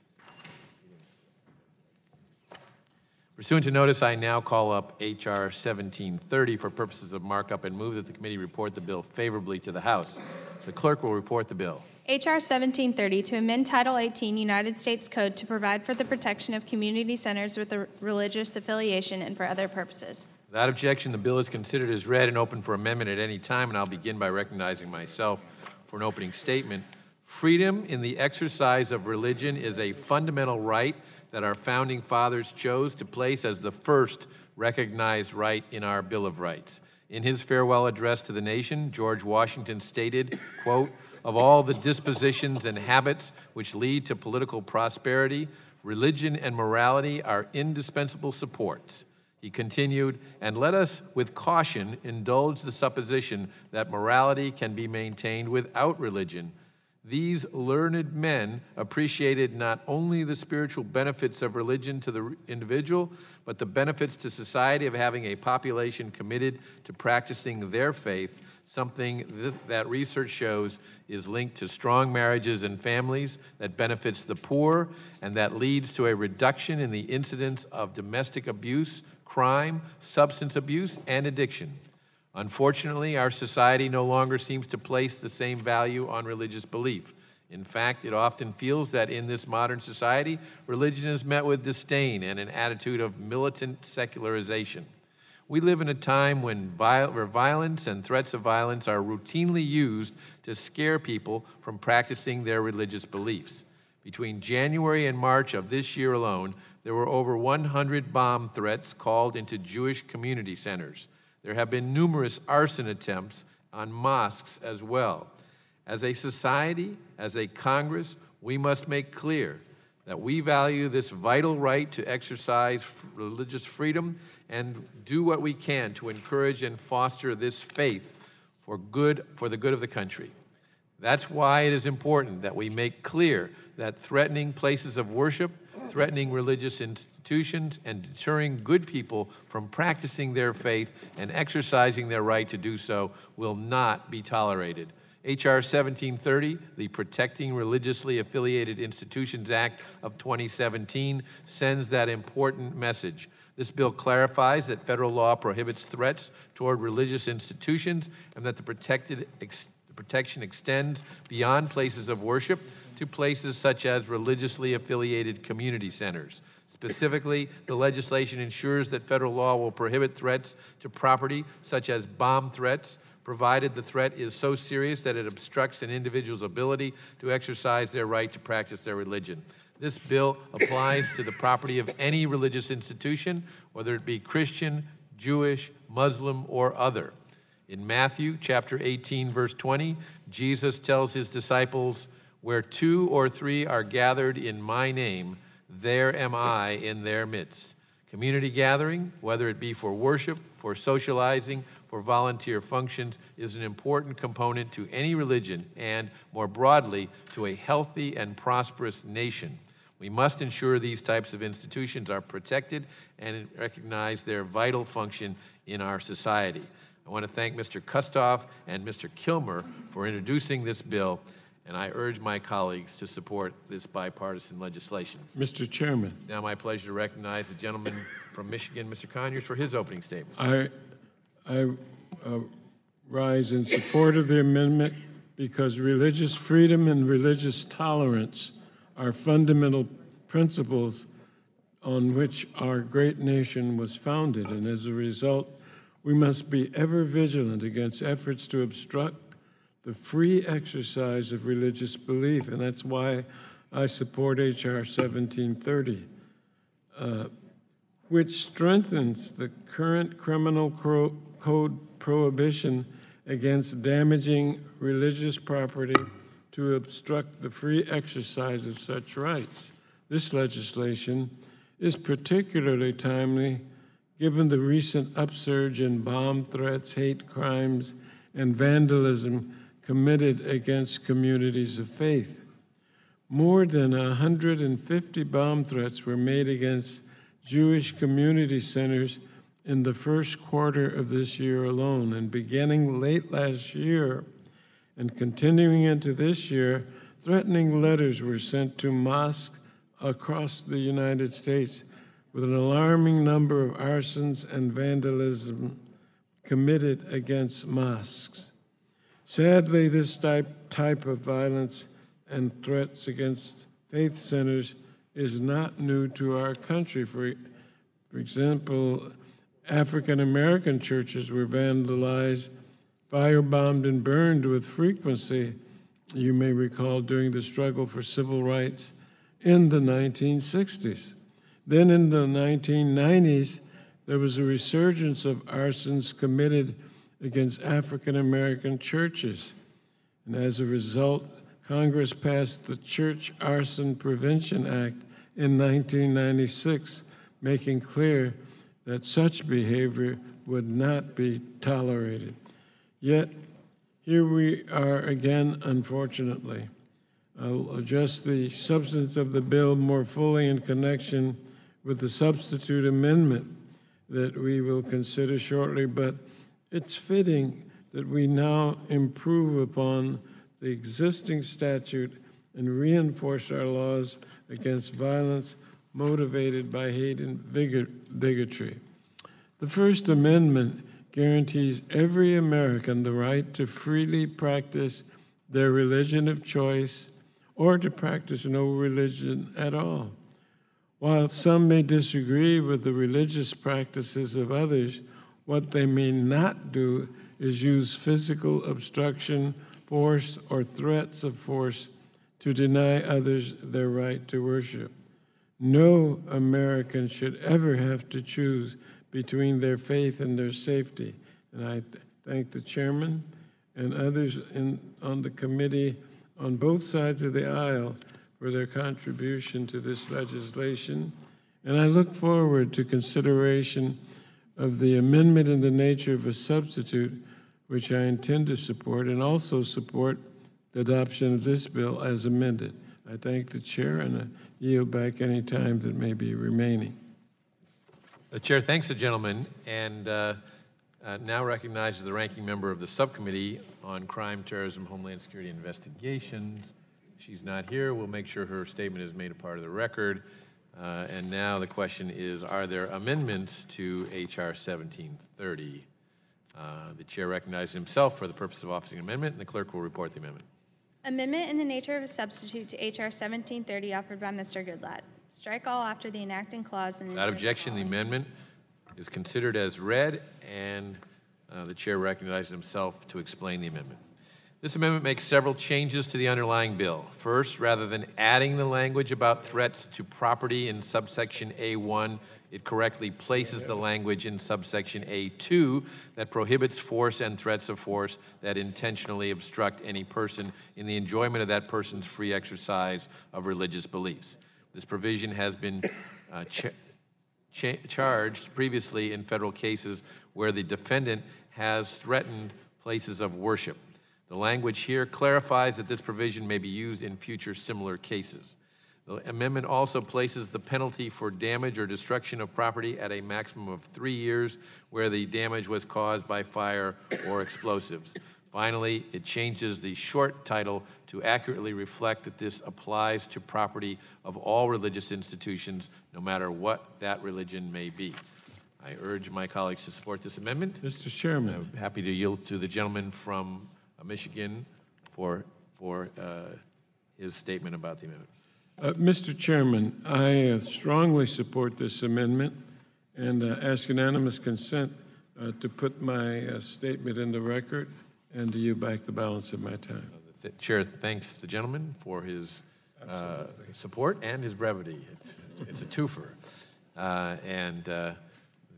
Pursuant to notice, I now call up H.R. 1730 for purposes of markup and move that the committee report the bill favorably to the House. The clerk will report the bill. H.R. 1730 to amend Title 18 United States Code to provide for the protection of community centers with a religious affiliation and for other purposes. Without objection, the bill is considered as read and open for amendment at any time, and I'll begin by recognizing myself for an opening statement. Freedom in the exercise of religion is a fundamental right that our founding fathers chose to place as the first recognized right in our Bill of Rights. In his farewell address to the nation, George Washington stated, quote, "Of all the dispositions and habits which lead to political prosperity, religion and morality are indispensable supports." He continued, "And let us with caution indulge the supposition that morality can be maintained without religion. These learned men appreciated not only the spiritual benefits of religion to the individual, but the benefits to society of having a population committed to practicing their faith, something that research shows is linked to strong marriages and families, that benefits the poor, and that leads to a reduction in the incidence of domestic abuse, crime, substance abuse, and addiction. Unfortunately, our society no longer seems to place the same value on religious belief. In fact, it often feels that in this modern society, religion is met with disdain and an attitude of militant secularization. We live in a time where violence and threats of violence are routinely used to scare people from practicing their religious beliefs. Between January and March of this year alone, there were over 100 bomb threats called into Jewish community centers. There have been numerous arson attempts on mosques as well. As a society, as a Congress, we must make clear that we value this vital right to exercise religious freedom and do what we can to encourage and foster this faith for the good of the country. That's why it is important that we make clear that threatening places of worship, threatening religious institutions, and deterring good people from practicing their faith and exercising their right to do so will not be tolerated. H.R. 1730, the Protecting Religiously Affiliated Institutions Act of 2017, sends that important message. This bill clarifies that federal law prohibits threats toward religious institutions and that the protection extends beyond places of worship to places such as religiously affiliated community centers. Specifically, the legislation ensures that federal law will prohibit threats to property such as bomb threats, provided the threat is so serious that it obstructs an individual's ability to exercise their right to practice their religion. This bill applies to the property of any religious institution, whether it be Christian, Jewish, Muslim, or other. In Matthew chapter 18, verse 20, Jesus tells his disciples, "Where 2 or 3 are gathered in my name, there am I in their midst." Community gathering, whether it be for worship, for socializing, for volunteer functions, is an important component to any religion and, more broadly, to a healthy and prosperous nation. We must ensure these types of institutions are protected and recognize their vital function in our society. I want to thank Mr. Kustoff and Mr. Kilmer for introducing this bill, and I urge my colleagues to support this bipartisan legislation. Mr. Chairman. It's now my pleasure to recognize the gentleman from Michigan, Mr. Conyers, for his opening statement. I rise in support of the amendment because religious freedom and religious tolerance are fundamental principles on which our great nation was founded, and as a result, we must be ever vigilant against efforts to obstruct the free exercise of religious belief, and that's why I support H.R. 1730, which strengthens the current criminal code prohibition against damaging religious property to obstruct the free exercise of such rights. This legislation is particularly timely given the recent upsurge in bomb threats, hate crimes, and vandalism committed against communities of faith. More than 150 bomb threats were made against Jewish community centers in the first quarter of this year alone, and beginning late last year and continuing into this year, threatening letters were sent to mosques across the United States with an alarming number of arsons and vandalism committed against mosques. Sadly, this type of violence and threats against faith centers is not new to our country. For example, African American churches were vandalized, firebombed, and burned with frequency, you may recall, during the struggle for civil rights in the 1960s. Then in the 1990s, there was a resurgence of arsons committed against African American churches. And as a result, Congress passed the Church Arson Prevention Act in 1996, making clear that such behavior would not be tolerated. Yet, here we are again, unfortunately. I'll address the substance of the bill more fully in connection with the substitute amendment that we will consider shortly, but it's fitting that we now improve upon the existing statute and reinforce our laws against violence motivated by hate and bigotry. The First Amendment guarantees every American the right to freely practice their religion of choice or to practice no religion at all. While some may disagree with the religious practices of others, what they may not do is use physical obstruction, force, or threats of force to deny others their right to worship. No American should ever have to choose between their faith and their safety. And I thank the chairman and others on the committee on both sides of the aisle for their contribution to this legislation. And I look forward to consideration of the amendment in the nature of a substitute, which I intend to support, and also support the adoption of this bill as amended. I thank the chair and I yield back any time that may be remaining. The chair thanks the gentleman and now recognizes the ranking member of the subcommittee on crime, terrorism, homeland security investigations. She's not here. We'll make sure her statement is made a part of the record. And now the question is, are there amendments to H.R. 1730? The chair recognizes himself for the purpose of offering an amendment, and the clerk will report the amendment. Amendment in the nature of a substitute to H.R. 1730 offered by Mr. Goodlatte. Strike all after the enacting clause. Without objection, the amendment is considered as read, and the chair recognizes himself to explain the amendment. This amendment makes several changes to the underlying bill. First, rather than adding the language about threats to property in subsection A1, it correctly places the language in subsection A2 that prohibits force and threats of force that intentionally obstruct any person in the enjoyment of that person's free exercise of religious beliefs. This provision has been charged previously in federal cases where the defendant has threatened places of worship. The language here clarifies that this provision may be used in future similar cases. The amendment also places the penalty for damage or destruction of property at a maximum of 3 years where the damage was caused by fire or explosives. Finally, it changes the short title to accurately reflect that this applies to property of all religious institutions, no matter what that religion may be. I urge my colleagues to support this amendment. Mr. Chairman. I'm happy to yield to the gentleman from Michigan for his statement about the amendment. Mr. Chairman, I strongly support this amendment and ask unanimous consent to put my statement in the record and to yield back the balance of my time. The Chair thanks the gentleman for his support and his brevity. It's a twofer.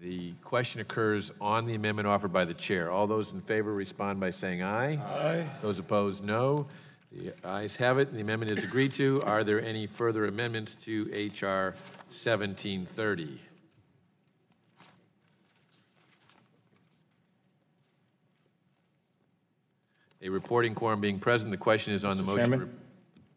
The question occurs on the amendment offered by the Chair. All those in favor respond by saying aye. Aye. Those opposed, no. The ayes have it. The amendment is agreed to. Are there any further amendments to H.R. 1730? A reporting quorum being present, the question is on the motion. Chairman?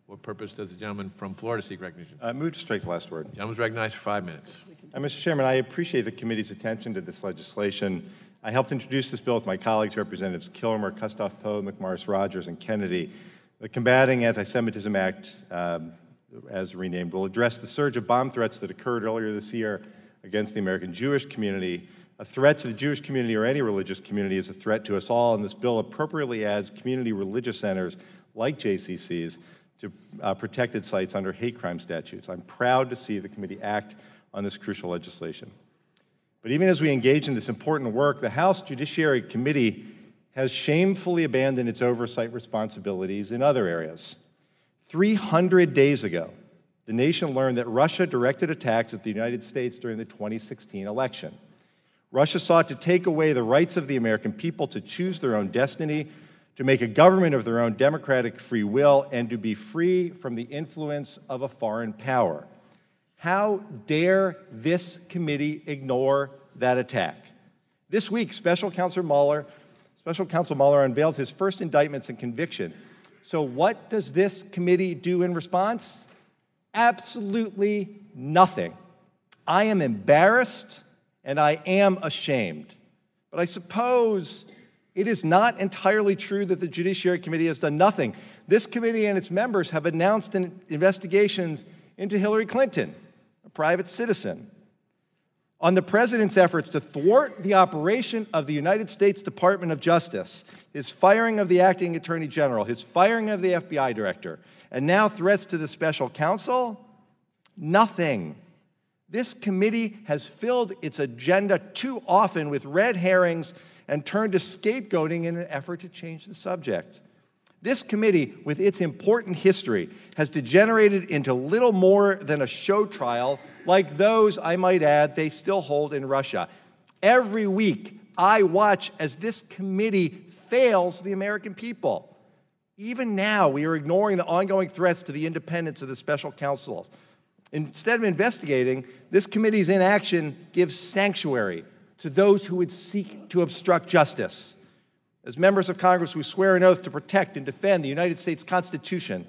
What purpose does the gentleman from Florida seek recognition? Move to strike the last word. The gentleman's recognized for 5 minutes. Mr. Chairman, I appreciate the committee's attention to this legislation. I helped introduce this bill with my colleagues, Representatives Kilmer, Kustoff, Poe, McMorris, Rogers, and Kennedy. The Combating Anti-Semitism Act, as renamed, will address the surge of bomb threats that occurred earlier this year against the American Jewish community. A threat to the Jewish community or any religious community is a threat to us all, and this bill appropriately adds community religious centers like JCCs to protected sites under hate crime statutes. I'm proud to see the committee act on this crucial legislation. But even as we engage in this important work, the House Judiciary Committee has shamefully abandoned its oversight responsibilities in other areas. 300 days ago, the nation learned that Russia directed attacks at the United States during the 2016 election. Russia sought to take away the rights of the American people to choose their own destiny, to make a government of their own democratic free will, and to be free from the influence of a foreign power. How dare this committee ignore that attack? This week, Special Counsel Mueller unveiled his first indictments and conviction. So what does this committee do in response? Absolutely nothing. I am embarrassed and I am ashamed. But I suppose it is not entirely true that the Judiciary Committee has done nothing. This committee and its members have announced investigations into Hillary Clinton, a private citizen, on the president's efforts to thwart the operation of the United States Department of Justice, his firing of the acting attorney general, his firing of the FBI director, and now threats to the special counsel? Nothing. This committee has filled its agenda too often with red herrings and turned to scapegoating in an effort to change the subject. This committee, with its important history, has degenerated into little more than a show trial, like those, I might add, they still hold in Russia. Every week, I watch as this committee fails the American people. Even now, we are ignoring the ongoing threats to the independence of the special counsel. Instead of investigating, this committee's inaction gives sanctuary to those who would seek to obstruct justice. As members of Congress, we swear an oath to protect and defend the United States Constitution.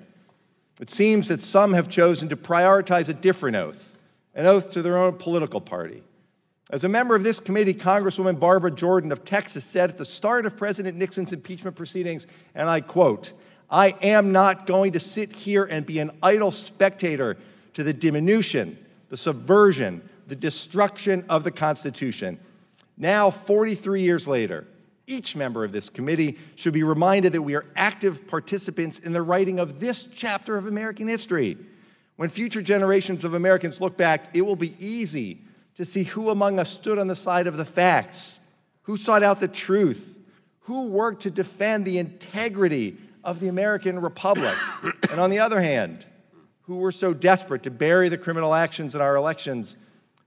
It seems that some have chosen to prioritize a different oath, an oath to their own political party. As a member of this committee, Congresswoman Barbara Jordan of Texas said at the start of President Nixon's impeachment proceedings, and I quote, "I am not going to sit here and be an idle spectator to the diminution, the subversion, the destruction of the Constitution." Now, 43 years later, each member of this committee should be reminded that we are active participants in the writing of this chapter of American history. When future generations of Americans look back, it will be easy to see who among us stood on the side of the facts, who sought out the truth, who worked to defend the integrity of the American Republic, and on the other hand, who were so desperate to bury the criminal actions in our elections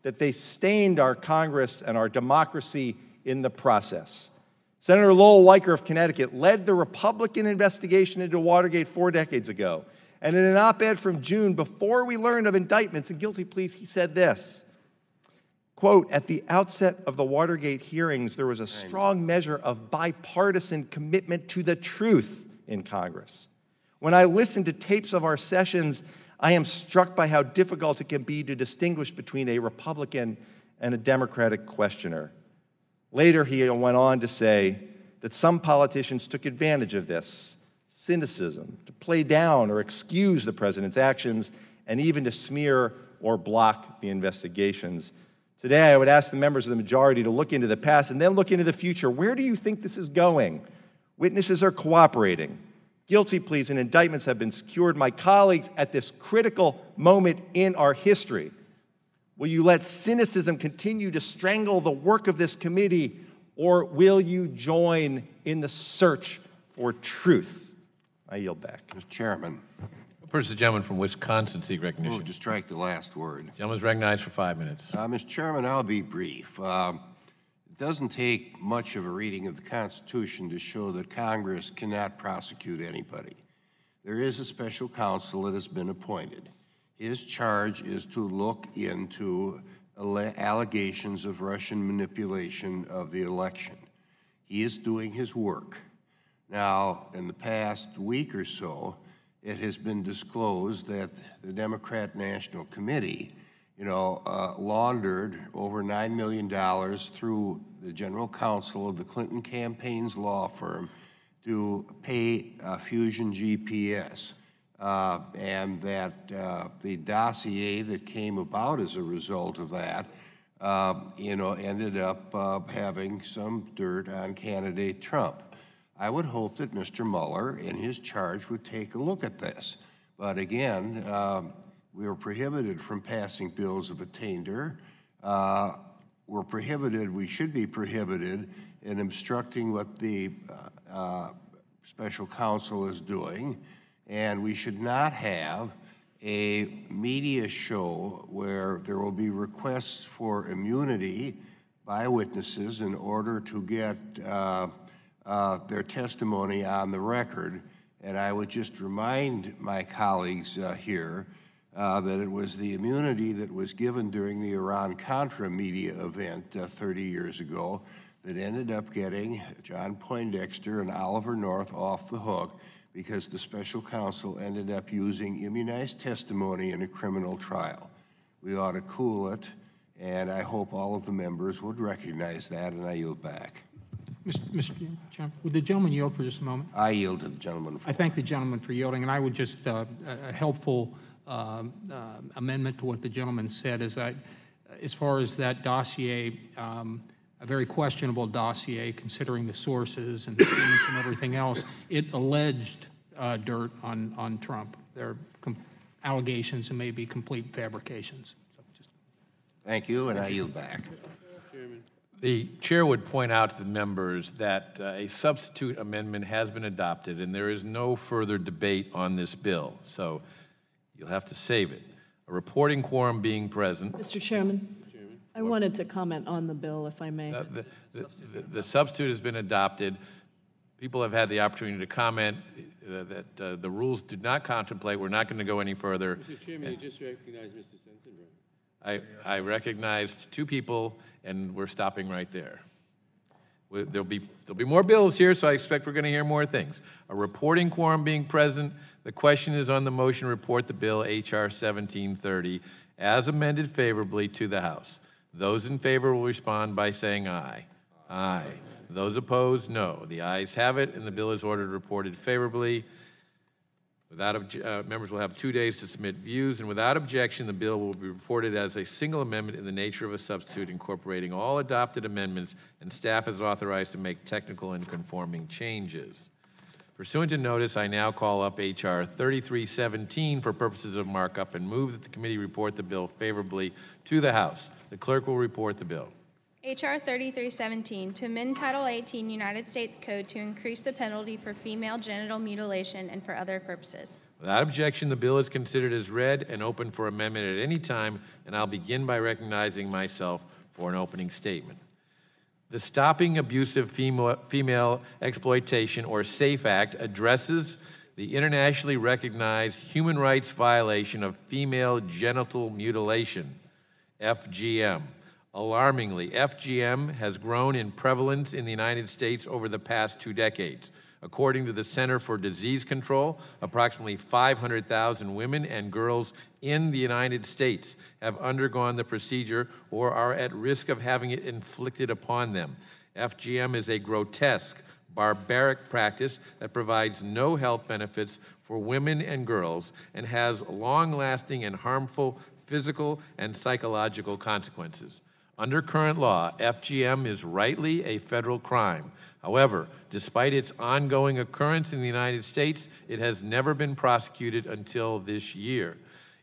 that they stained our Congress and our democracy in the process. Senator Lowell Weicker of Connecticut led the Republican investigation into Watergate 4 decades ago. And in an op-ed from June, before we learned of indictments and guilty pleas, he said this, Quote, at the outset of the Watergate hearings, there was a strong measure of bipartisan commitment to the truth in Congress. When I listen to tapes of our sessions, I am struck by how difficult it can be to distinguish between a Republican and a Democratic questioner. Later, he went on to say that some politicians took advantage of this cynicism to play down or excuse the president's actions and even to smear or block the investigations. Today, I would ask the members of the majority to look into the past and then look into the future. Where do you think this is going? Witnesses are cooperating. Guilty pleas and indictments have been secured. My colleagues, at this critical moment in our history, will you let cynicism continue to strangle the work of this committee, or will you join in the search for truth? I yield back. Mr. Chairman. First, the gentleman from Wisconsin seek recognition. Move to strike the last word. Gentleman's recognized for 5 minutes. Mr. Chairman, I'll be brief. It doesn't take much of a reading of the Constitution to show that Congress cannot prosecute anybody. There is a special counsel that has been appointed. His charge is to look into allegations of Russian manipulation of the election. He is doing his work. Now, in the past week or so, it has been disclosed that the Democrat National Committee, laundered over $9 million through the general counsel of the Clinton campaign's law firm to pay Fusion GPS, and that the dossier that came about as a result of that, ended up having some dirt on candidate Trump. I would hope that Mr. Mueller, in his charge, would take a look at this. But again, we are prohibited from passing bills of attainder. We should be prohibited in obstructing what the special counsel is doing. And we should not have a media show where there will be requests for immunity by witnesses in order to get their testimony on the record. And I would just remind my colleagues here that it was the immunity that was given during the Iran-Contra media event 30 years ago that ended up getting John Poindexter and Oliver North off the hook, because the special counsel ended up using immunized testimony in a criminal trial. We ought to cool it, and I hope all of the members would recognize that, and I yield back. Mr. Chairman, would the gentleman yield for just a moment? I yield to the gentleman. I thank the gentleman for yielding, and I would just, a helpful amendment to what the gentleman said is that as far as that dossier, a very questionable dossier considering the sources and the statements and everything else, it alleged dirt on Trump. There are allegations and maybe complete fabrications. So just... Thank you, and I yield back. The chair would point out to the members that a substitute amendment has been adopted and there is no further debate on this bill. So you'll have to save it. A reporting quorum being present. Mr. Chairman, I wanted to comment on the bill, if I may. The substitute has been adopted. People have had the opportunity to comment that the rules did not contemplate. We're not going to go any further. Mr. Chairman, you just recognized Mr. Sensenbrenner. I recognized two people, and we're stopping right there. There'll be more bills here, so I expect we're going to hear more things. A reporting quorum being present, the question is on the motion to report the bill H.R. 1730 as amended favorably to the House. Those in favor will respond by saying aye. Aye. Those opposed, no. The ayes have it, and the bill is ordered reported favorably. Members will have 2 days to submit views, and without objection, the bill will be reported as a single amendment in the nature of a substitute incorporating all adopted amendments, and staff is authorized to make technical and conforming changes. Pursuant to notice, I now call up H.R. 3317 for purposes of markup and move that the committee report the bill favorably to the House. The clerk will report the bill. H.R. 3317, to amend Title 18 United States Code to increase the penalty for female genital mutilation and for other purposes. Without objection, the bill is considered as read and open for amendment at any time, and I'll begin by recognizing myself for an opening statement. The Stopping Abusive Female Exploitation, or SAFE Act, addresses the internationally recognized human rights violation of female genital mutilation, FGM, Alarmingly, FGM has grown in prevalence in the United States over the past 2 decades. According to the Center for Disease Control, approximately 500,000 women and girls in the United States have undergone the procedure or are at risk of having it inflicted upon them. FGM is a grotesque, barbaric practice that provides no health benefits for women and girls and has long-lasting and harmful physical and psychological consequences. Under current law, FGM is rightly a federal crime. However, despite its ongoing occurrence in the United States, it has never been prosecuted until this year.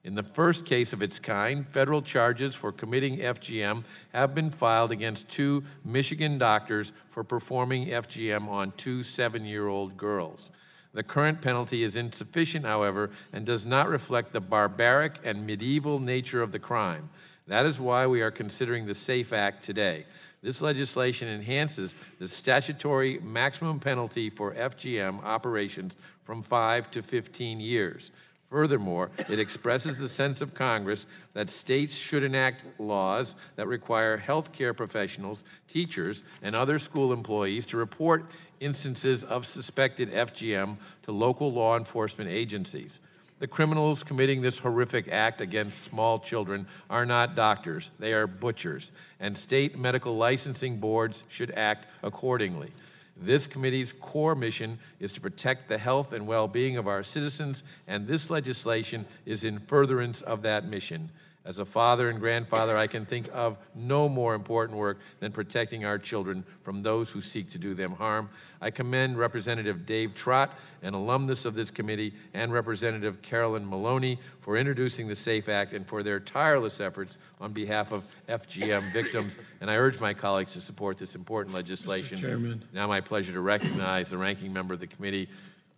In the first case of its kind, federal charges for committing FGM have been filed against 2 Michigan doctors for performing FGM on 2 7-year-old girls. The current penalty is insufficient, however, and does not reflect the barbaric and medieval nature of the crime. That is why we are considering the SAFE Act today. This legislation enhances the statutory maximum penalty for FGM operations from 5 to 15 years. Furthermore, it expresses the sense of Congress that states should enact laws that require healthcare professionals, teachers, and other school employees to report instances of suspected FGM to local law enforcement agencies. The criminals committing this horrific act against small children are not doctors, they are butchers, and state medical licensing boards should act accordingly. This committee's core mission is to protect the health and well-being of our citizens, and this legislation is in furtherance of that mission. As a father and grandfather, I can think of no more important work than protecting our children from those who seek to do them harm. I commend Representative Dave Trott, an alumnus of this committee, and Representative Carolyn Maloney for introducing the SAFE Act and for their tireless efforts on behalf of FGM victims. And I urge my colleagues to support this important legislation. Mr. Chairman. Now my pleasure to recognize the ranking member of the committee,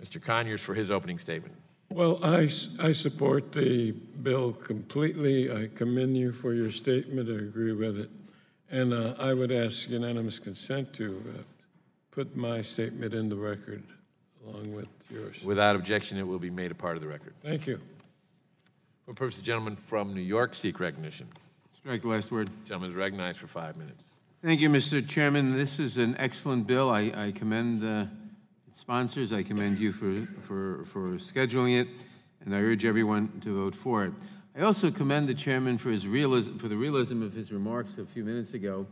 Mr. Conyers, for his opening statement. Well, I support the bill completely. I commend you for your statement. I agree with it. And I would ask unanimous consent to put my statement in the record along with yours. Without objection, it will be made a part of the record. Thank you. For purpose, the gentleman from New York seek recognition. Strike the last word. The gentleman is recognized for 5 minutes. Thank you, Mr. Chairman. This is an excellent bill. I commend its sponsors. I commend you for scheduling it, and I urge everyone to vote for it. I also commend the chairman for his realism, for the realism of his remarks a few minutes ago,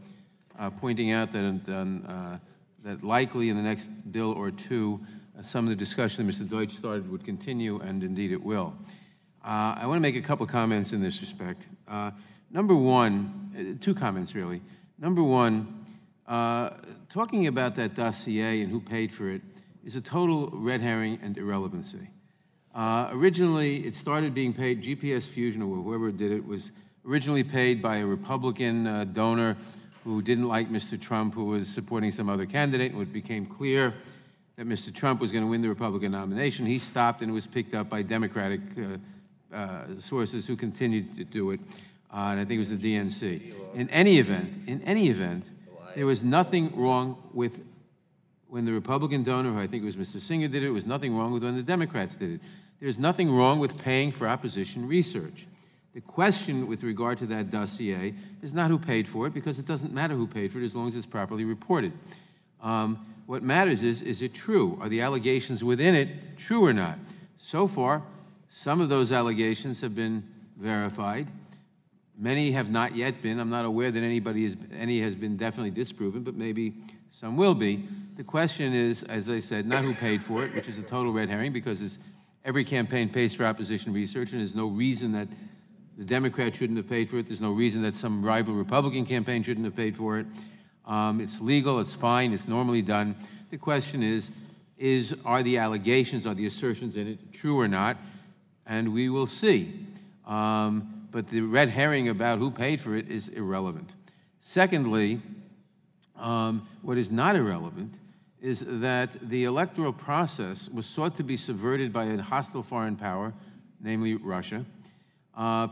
pointing out that that likely in the next bill or two, some of the discussion that Mr. Deutsch started would continue, and indeed it will. I want to make a couple of comments in this respect. Number one, 2 comments really. Number one, talking about that dossier and who paid for it is a total red herring and irrelevancy. Originally, it started being paid, GPS Fusion or whoever did it was originally paid by a Republican donor who didn't like Mr. Trump, who was supporting some other candidate. When it became clear that Mr. Trump was going to win the Republican nomination, he stopped, and it was picked up by Democratic sources who continued to do it, and I think it was the DNC. In any event, there was nothing wrong with when the Republican donor, who I think it was Mr. Singer, did it. There was nothing wrong with when the Democrats did it. There's nothing wrong with paying for opposition research. The question with regard to that dossier is not who paid for it, because it doesn't matter who paid for it as long as it's properly reported. What matters is it true? Are the allegations within it true or not? So far, some of those allegations have been verified. Many have not yet been. I'm not aware that any has been definitely disproven, but maybe some will be. The question is, as I said, not who paid for it, which is a total red herring, because every campaign pays for opposition research, and there's no reason that the Democrats shouldn't have paid for it. There's no reason that some rival Republican campaign shouldn't have paid for it. It's legal, it's fine, it's normally done. The question is are the allegations, are the assertions in it true or not? And we will see. But the red herring about who paid for it is irrelevant. Secondly, what is not irrelevant is that the electoral process was sought to be subverted by a hostile foreign power, namely Russia.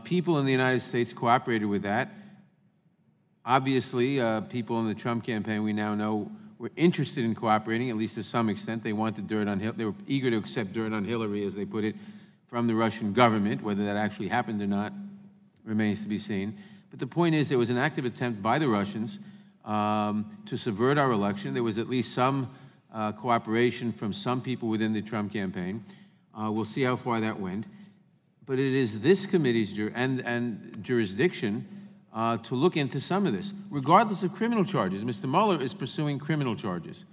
People in the United States cooperated with that. Obviously, people in the Trump campaign, we now know, were interested in cooperating, at least to some extent. They wanted dirt on Hillary. They were eager to accept dirt on Hillary, as they put it, from the Russian government. Whether that actually happened or not remains to be seen. But the point is, there was an active attempt by the Russians to subvert our election. There was at least some cooperation from some people within the Trump campaign. We'll see how far that went. But it is this committee's and jurisdiction to look into some of this, regardless of criminal charges. Mr. Mueller is pursuing criminal charges.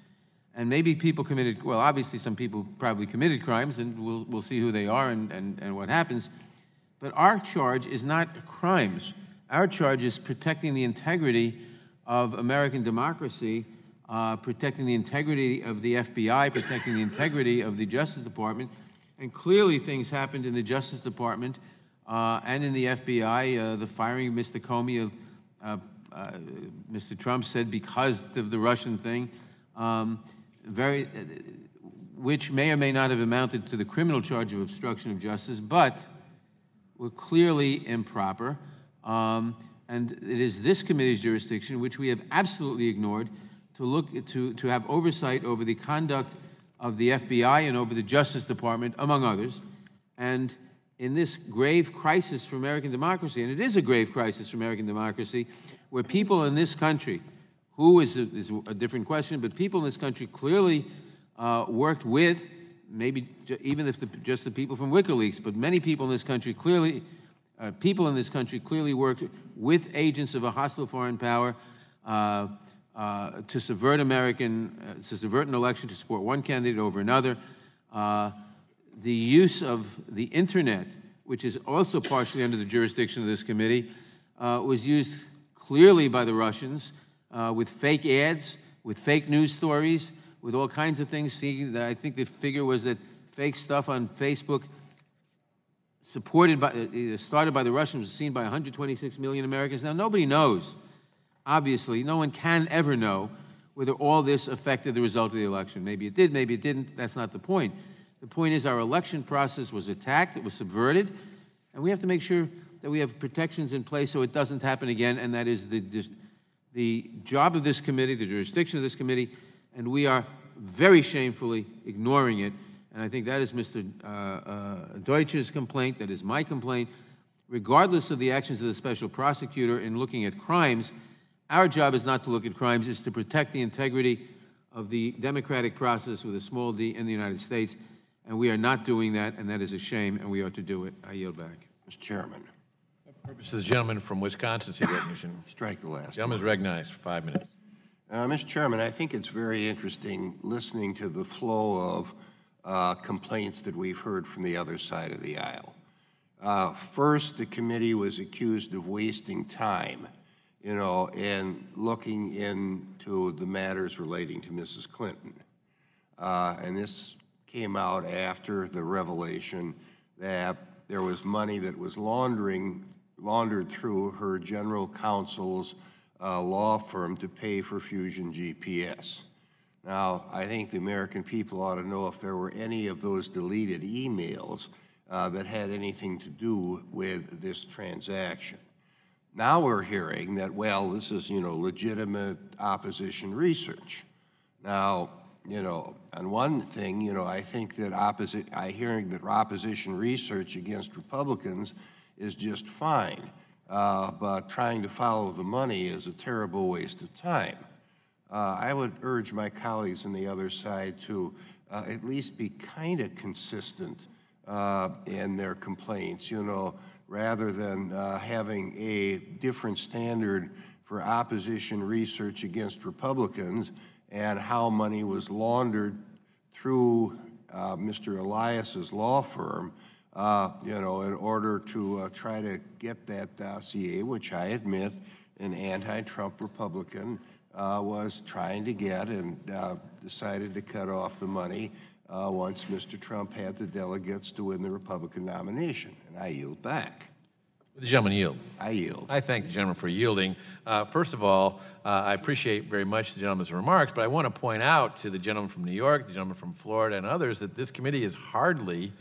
And maybe people committed, well, obviously some people probably committed crimes, and we'll see who they are and what happens. But our charge is not crimes. Our charge is protecting the integrity of American democracy, protecting the integrity of the FBI, protecting the integrity of the Justice Department. And clearly things happened in the Justice Department and in the FBI. The firing of Mr. Comey, Mr. Trump said because of the Russian thing, which may or may not have amounted to the criminal charge of obstruction of justice, but were clearly improper. And it is this committee's jurisdiction, which we have absolutely ignored, to have oversight over the conduct of the FBI and over the Justice Department, among others. And in this grave crisis for American democracy, and it is a grave crisis for American democracy, where people in this country, who is a different question, but people in this country clearly worked with, maybe even if just the people from WikiLeaks, but many people in this country clearly, worked with agents of a hostile foreign power to subvert an election, to support one candidate over another. The use of the internet, which is also partially under the jurisdiction of this committee, was used clearly by the Russians with fake ads, with fake news stories, with all kinds of things. I think the figure was that fake stuff on Facebook started by the Russians was seen by 126 million Americans. Now, nobody knows. Obviously, no one can ever know whether all this affected the result of the election. Maybe it did, maybe it didn't. That's not the point. The point is our election process was attacked, it was subverted, and we have to make sure that we have protections in place so it doesn't happen again, and that is the job of this committee, the jurisdiction of this committee, and we are very shamefully ignoring it. And I think that is Mr. Deutsch's complaint, that is my complaint. Regardless of the actions of the special prosecutor in looking at crimes, our job is not to look at crimes, it's to protect the integrity of the democratic process with a small d in the United States. And we are not doing that, and that is a shame, and we ought to do it. I yield back. Mr. Chairman. This is the gentleman from Wisconsin, seek recognition. Strike the last. Gentleman is recognized for 5 minutes. Mr. Chairman, I think it's very interesting listening to the flow of complaints that we've heard from the other side of the aisle. First, the committee was accused of wasting time, and looking into the matters relating to Mrs. Clinton. And this came out after the revelation that there was money that was laundered through her general counsel's law firm to pay for Fusion GPS. Now, I think the American people ought to know if there were any of those deleted emails that had anything to do with this transaction. Now we're hearing that, well, this is, legitimate opposition research. Now, on one thing, I think that hearing that opposition research against Republicans is just fine, but trying to follow the money is a terrible waste of time. I would urge my colleagues on the other side to at least be kind of consistent in their complaints, rather than having a different standard for opposition research against Republicans and how money was laundered through Mr. Elias's law firm, in order to try to get that dossier, which I admit an anti-Trump Republican was trying to get, and decided to cut off the money once Mr. Trump had the delegates to win the Republican nomination. And I yield back. The gentleman yield. I yield. I thank the gentleman for yielding. First of all, I appreciate very much the gentleman's remarks, but I want to point out to the gentleman from New York, the gentleman from Florida, and others that this committee is hardly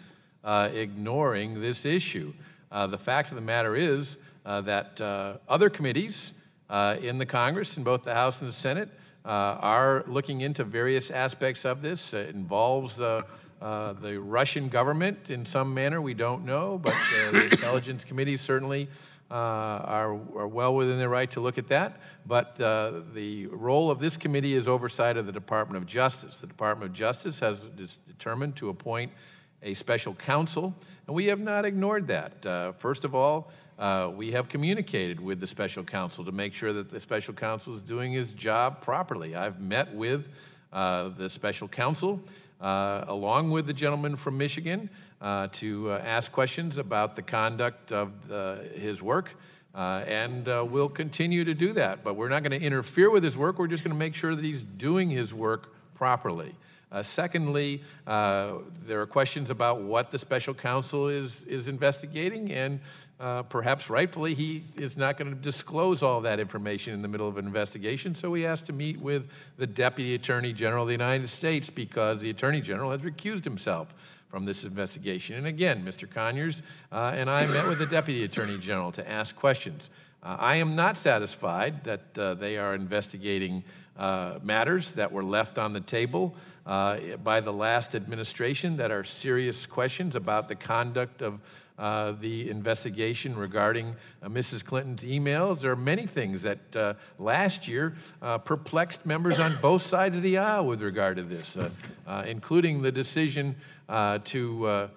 ignoring this issue. The fact of the matter is that other committees in the Congress, in both the House and the Senate, are looking into various aspects of this. It involves the Russian government in some manner, we don't know, but the Intelligence Committee certainly are well within their right to look at that. But the role of this committee is oversight of the Department of Justice. The Department of Justice has determined to appoint a special counsel, and we have not ignored that. First of all, we have communicated with the special counsel to make sure that the special counsel is doing his job properly. I've met with the special counsel along with the gentleman from Michigan to ask questions about the conduct of his work, and we'll continue to do that. But we're not going to interfere with his work. We're just going to make sure that he's doing his work properly. Secondly, there are questions about what the special counsel is investigating, and perhaps rightfully he is not going to disclose all that information in the middle of an investigation, so he has to meet with the Deputy Attorney General of the United States because the Attorney General has recused himself from this investigation. And again, Mr. Conyers and I met with the Deputy Attorney General to ask questions. I am not satisfied that they are investigating matters that were left on the table by the last administration that are serious questions about the conduct of the investigation regarding Mrs. Clinton's emails. There are many things that last year perplexed members on both sides of the aisle with regard to this, including the decision to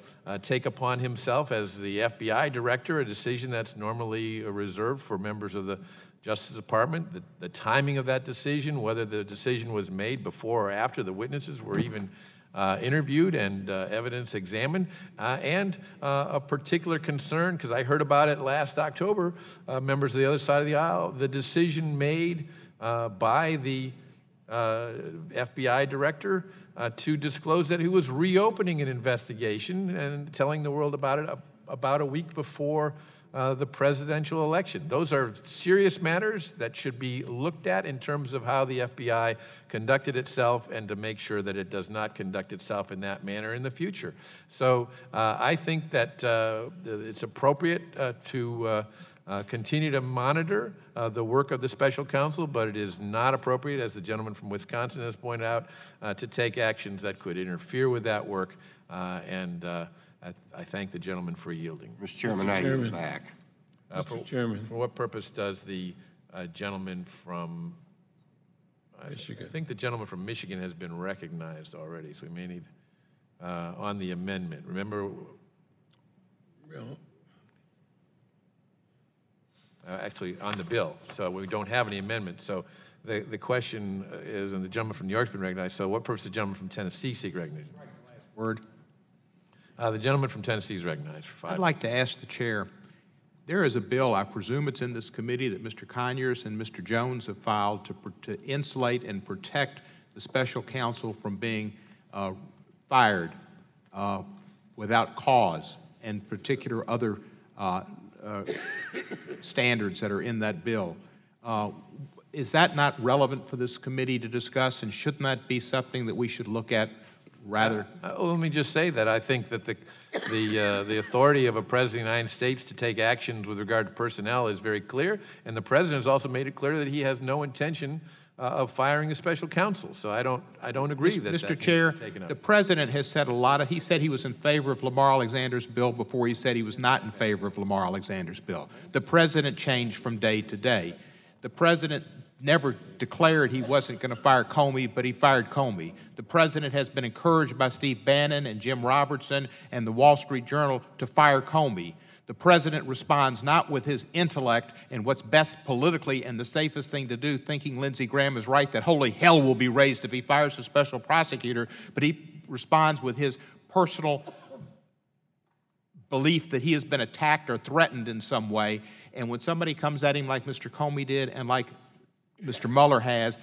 take upon himself as the FBI director a decision that's normally reserved for members of the Justice Department, the timing of that decision, whether the decision was made before or after the witnesses were even interviewed and evidence examined, and a particular concern, because I heard about it last October, members of the other side of the aisle, the decision made by the FBI director to disclose that he was reopening an investigation and telling the world about it about a week before the presidential election. Those are serious matters that should be looked at in terms of how the FBI conducted itself and to make sure that it does not conduct itself in that manner in the future. So I think that it's appropriate to continue to monitor the work of the special counsel, but it is not appropriate, as the gentleman from Wisconsin has pointed out, to take actions that could interfere with that work, and I thank the gentleman for yielding. Mr. Chairman, I yield back. Mr. Chairman. For what purpose does the gentleman from Michigan? I think the gentleman from Michigan has been recognized already, so we may need on the amendment. Remember, actually on the bill, so we don't have any amendments. So the question is, and the gentleman from New York's been recognized, so what purpose does the gentleman from Tennessee seek recognition? Word. The gentleman from Tennessee is recognized for 5 minutes. I'd like to ask the chair, there is a bill, I presume it's in this committee, that Mr. Conyers and Mr. Jones have filed to insulate and protect the special counsel from being fired without cause, and particular other standards that are in that bill. Is that not relevant for this committee to discuss, and shouldn't that be something that we should look at rather? Let me just say that I think that the authority of a president of the United States to take actions with regard to personnel is very clear, and the president has also made it clear that he has no intention of firing a special counsel. So I don't agree that Mr. Chair, the president has said a lot of, he said he was in favor of Lamar Alexander's bill before he said he was not in favor of Lamar Alexander's bill. The president changed from day to day. The president never declared he wasn't going to fire Comey, but he fired Comey. The president has been encouraged by Steve Bannon and Jim Robertson and the Wall Street Journal to fire Comey. The president responds not with his intellect and what's best politically and the safest thing to do, thinking Lindsey Graham is right that holy hell will be raised if he fires a special prosecutor, but he responds with his personal belief that he has been attacked or threatened in some way. And when somebody comes at him like Mr. Comey did and like Mr. Mueller has,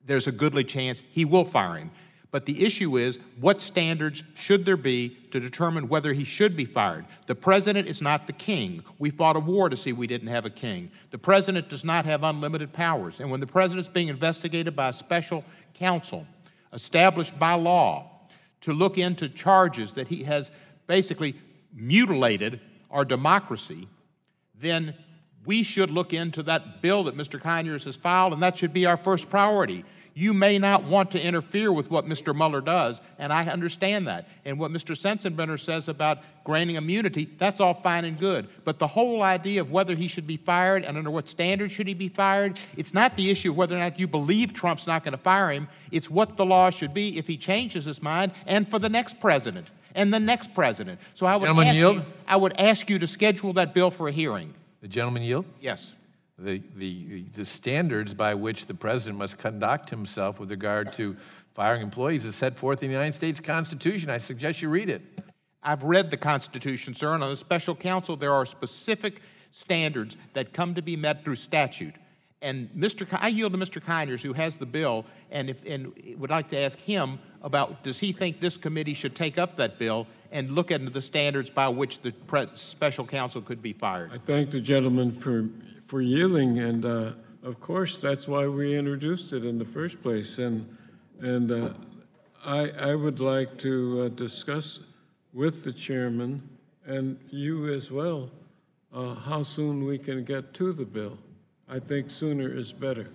there's a goodly chance he will fire him. But the issue is, what standards should there be to determine whether he should be fired? The president is not the king. We fought a war to see we didn't have a king. The president does not have unlimited powers. And when the president's being investigated by a special counsel established by law to look into charges that he has basically mutilated our democracy, then we should look into that bill that Mr. Conyers has filed, and that should be our first priority. You may not want to interfere with what Mr. Mueller does, and I understand that. And what Mr. Sensenbrenner says about granting immunity, that's all fine and good. But the whole idea of whether he should be fired and under what standard should he be fired, it's not the issue of whether or not you believe Trump's not going to fire him. It's what the law should be if he changes his mind, and for the next president and the next president. So I would ask you to schedule that bill for a hearing. The gentleman yield? Yes. The standards by which the president must conduct himself with regard to firing employees is set forth in the United States Constitution. I suggest you read it. I've read the Constitution, sir, and on the special counsel there are specific standards that come to be met through statute. And I yield to Mr. Conyers, who has the bill, and would like to ask him about, does he think this committee should take up that bill and look into the standards by which the special counsel could be fired? I thank the gentleman for yielding, and of course that's why we introduced it in the first place. And I would like to discuss with the chairman and you as well how soon we can get to the bill. I think sooner is better.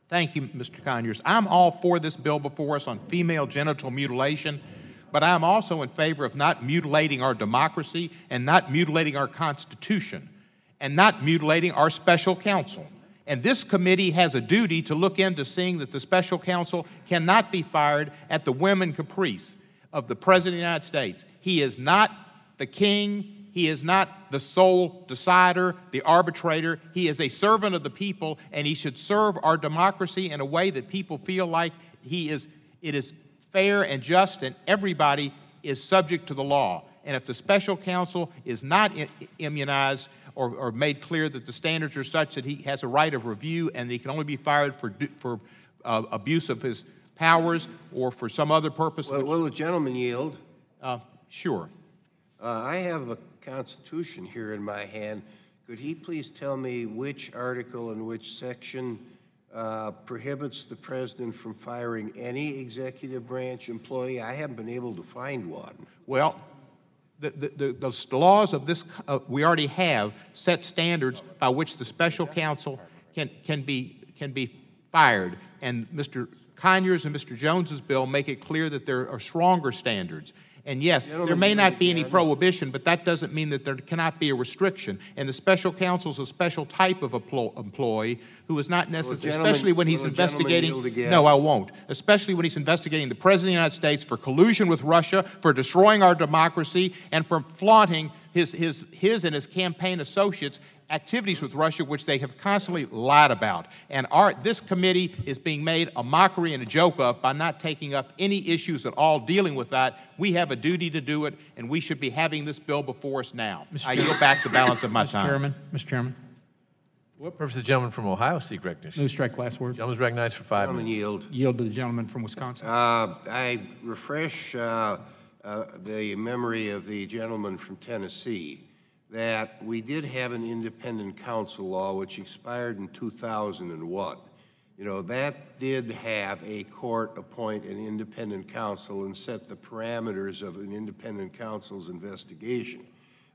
Thank you, Mr. Conyers. I'm all for this bill before us on female genital mutilation, but I'm also in favor of not mutilating our democracy and not mutilating our Constitution and not mutilating our special counsel. And this committee has a duty to look into seeing that the special counsel cannot be fired at the whim and caprice of the President of the United States. He is not the king. He is not the sole decider, the arbitrator. He is a servant of the people, and he should serve our democracy in a way that people feel like it is fair and just, and everybody is subject to the law. And if the special counsel is not immunized or made clear that the standards are such that he has a right of review and he can only be fired for abuse of his powers or for some other purpose. Will the gentleman yield? Sure. I have a Constitution here in my hand. Could he please tell me which article and which section prohibits the president from firing any executive branch employee? I haven't been able to find one. Well, the laws of this, we already have set standards by which the special counsel can be fired. And Mr. Conyers and Mr. Jones's bill make it clear that there are stronger standards. And yes, there may not be any prohibition, but that doesn't mean that there cannot be a restriction. And the special counsel is a special type of employee who is not necessary, especially when he's investigating. No, I won't. Especially when he's investigating the President of the United States for collusion with Russia, for destroying our democracy, and for flaunting his and his campaign associates' activities with Russia, which they have constantly lied about. And this committee is being made a mockery and a joke of by not taking up any issues at all dealing with that. We have a duty to do it, and we should be having this bill before us now. I yield back the balance of my time. Mr. Chairman. For what purpose does the gentleman from Ohio seek recognition? Move strike last word. Gentleman's recognized for 5 minutes. Yield. Yield to the gentleman from Wisconsin. I refresh the memory of the gentleman from Tennessee that we did have an independent counsel law which expired in 2001. You know, that did have a court appoint an independent counsel and set the parameters of an independent counsel's investigation.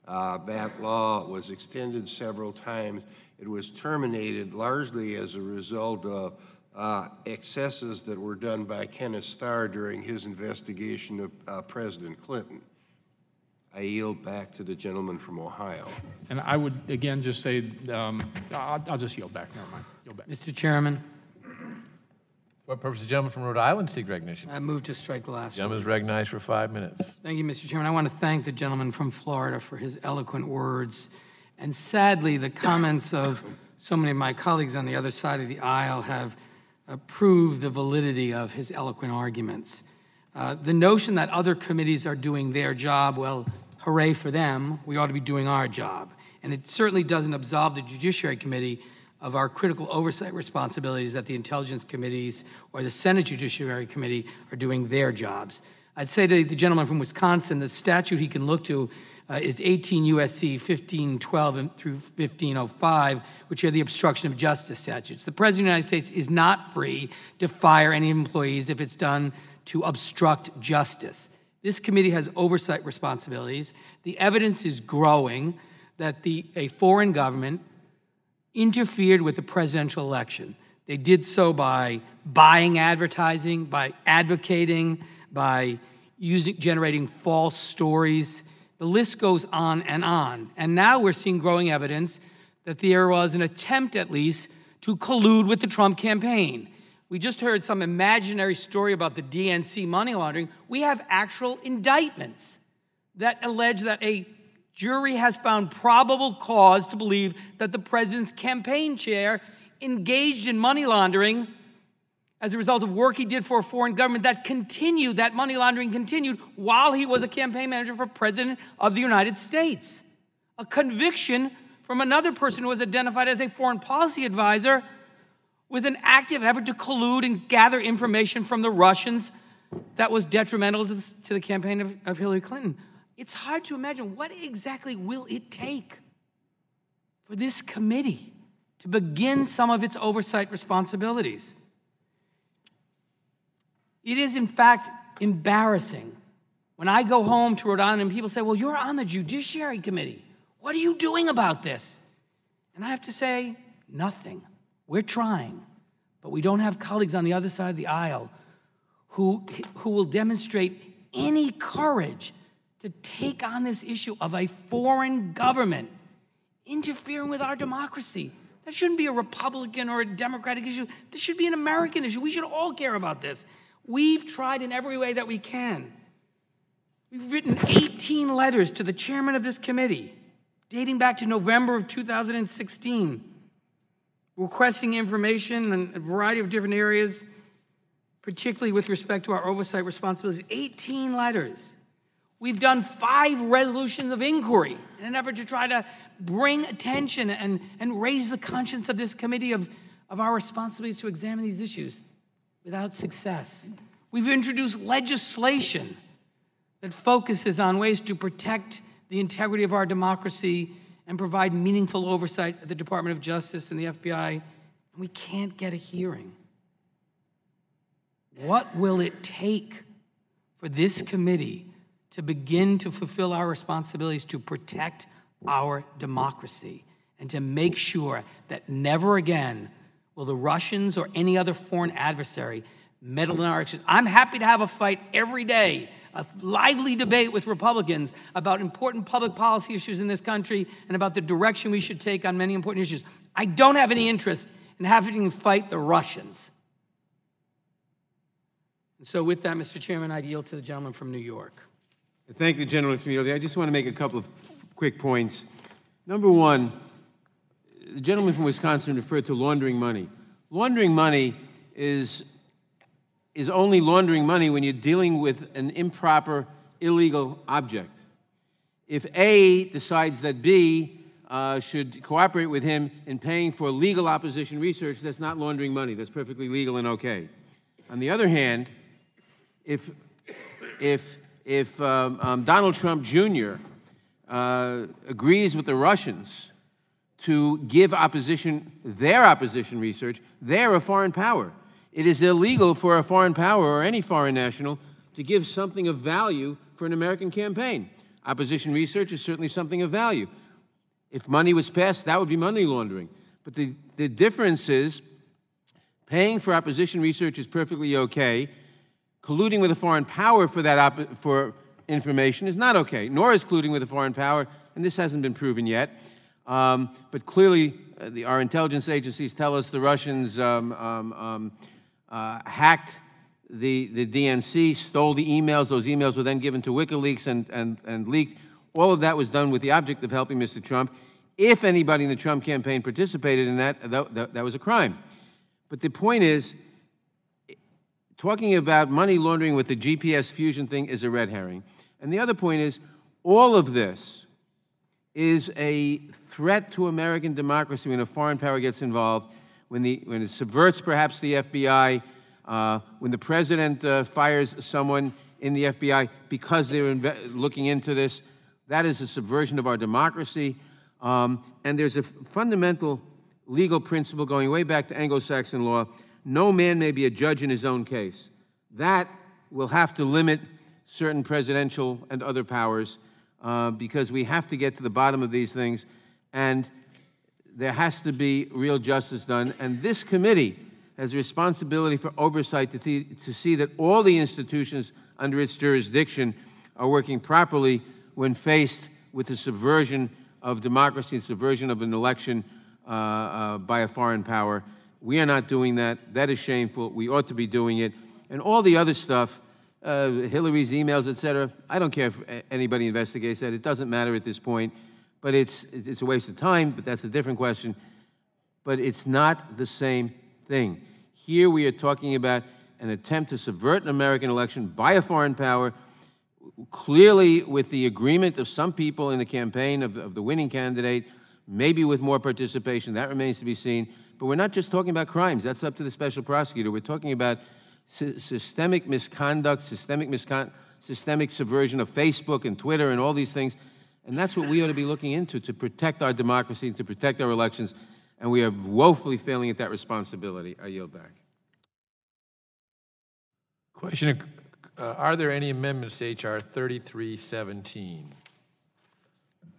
That law was extended several times. It was terminated largely as a result of excesses that were done by Kenneth Starr during his investigation of President Clinton. I yield back to the gentleman from Ohio. And I would, again, just say, I'll just yield back. Never mind. Yield back. Mr. Chairman. For what purpose does the gentleman from Rhode Island seek recognition? I move to strike the last Gentleman is recognized for 5 minutes. Thank you, Mr. Chairman. I want to thank the gentleman from Florida for his eloquent words. And sadly, the comments of so many of my colleagues on the other side of the aisle have proved the validity of his eloquent arguments. The notion that other committees are doing their job, well, hooray for them, we ought to be doing our job. And it certainly doesn't absolve the Judiciary Committee of our critical oversight responsibilities that the Intelligence Committees or the Senate Judiciary Committee are doing their jobs. I'd say to the gentleman from Wisconsin, the statute he can look to is 18 U.S.C. 1512 through 1505, which are the obstruction of justice statutes. The President of the United States is not free to fire any employees if it's done to obstruct justice. This committee has oversight responsibilities. The evidence is growing that a foreign government interfered with the presidential election. They did so by buying advertising, by advocating, by generating false stories. The list goes on. And now we're seeing growing evidence that there was an attempt, at least, to collude with the Trump campaign. We just heard some imaginary story about the DNC money laundering. We have actual indictments that allege that a jury has found probable cause to believe that the president's campaign chair engaged in money laundering as a result of work he did for a foreign government that money laundering continued while he was a campaign manager for President of the United States. A conviction from another person who was identified as a foreign policy advisor with an active effort to collude and gather information from the Russians that was detrimental to the campaign of Hillary Clinton. It's hard to imagine what exactly will it take for this committee to begin some of its oversight responsibilities. It is, in fact, embarrassing when I go home to Rhode Island and people say, well, you're on the Judiciary Committee. What are you doing about this? And I have to say, nothing. We're trying, but we don't have colleagues on the other side of the aisle who will demonstrate any courage to take on this issue of a foreign government interfering with our democracy. That shouldn't be a Republican or a Democratic issue. This should be an American issue. We should all care about this. We've tried in every way that we can. We've written 18 letters to the chairman of this committee, dating back to November of 2016, requesting information in a variety of different areas, particularly with respect to our oversight responsibilities. 18 letters. We've done 5 resolutions of inquiry in an effort to try to bring attention and raise the conscience of this committee of our responsibilities to examine these issues without success. We've introduced legislation that focuses on ways to protect the integrity of our democracy and provide meaningful oversight at the Department of Justice and the FBI, and we can't get a hearing. What will it take for this committee to begin to fulfill our responsibilities to protect our democracy and to make sure that never again will the Russians or any other foreign adversary meddle in our elections? I'm happy to have a fight every day, a lively debate with Republicans about important public policy issues in this country and about the direction we should take on many important issues. I don't have any interest in having to fight the Russians. And so with that, Mr. Chairman, I yield to the gentleman from New York. Thank the gentleman from New York. I just want to make a couple of quick points. Number one, the gentleman from Wisconsin referred to laundering money. Laundering money is only laundering money when you're dealing with an improper, illegal object. If A decides that B should cooperate with him in paying for legal opposition research, that's not laundering money. That's perfectly legal and okay. On the other hand, if Donald Trump Jr. Agrees with the Russians to give their opposition research, they're a foreign power. It is illegal for a foreign power or any foreign national to give something of value for an American campaign. Opposition research is certainly something of value. If money was passed, that would be money laundering. But the difference is paying for opposition research is perfectly okay. Colluding with a foreign power for information is not okay, nor is colluding with a foreign power, and this hasn't been proven yet. But clearly, our intelligence agencies tell us the Russians hacked the DNC, stole the emails. Those emails were then given to WikiLeaks and leaked. All of that was done with the object of helping Mr. Trump. If anybody in the Trump campaign participated in that was a crime. But the point is, talking about money laundering with the GPS fusion thing is a red herring. And the other point is, all of this is a threat to American democracy when a foreign power gets involved, when it subverts perhaps the FBI, when the president fires someone in the FBI because they're looking into this. That is a subversion of our democracy. And there's a fundamental legal principle going way back to Anglo-Saxon law. No man may be a judge in his own case. That will have to limit certain presidential and other powers because we have to get to the bottom of these things, and there has to be real justice done. And this committee has a responsibility for oversight to see that all the institutions under its jurisdiction are working properly when faced with the subversion of democracy and subversion of an election by a foreign power. We are not doing that. That is shameful. We ought to be doing it. And all the other stuff, Hillary's emails, et cetera, I don't care if anybody investigates that. It doesn't matter at this point. But it's a waste of time, but that's a different question. But it's not the same thing. Here we are talking about an attempt to subvert an American election by a foreign power, clearly with the agreement of some people in the campaign of the winning candidate, maybe with more participation. That remains to be seen. But we're not just talking about crimes. That's up to the special prosecutor. We're talking about systemic misconduct, systemic subversion of Facebook and Twitter and all these things. And that's what we ought to be looking into to protect our democracy and to protect our elections. And we are woefully failing at that responsibility. I yield back. Question, are there any amendments to H.R. 3317?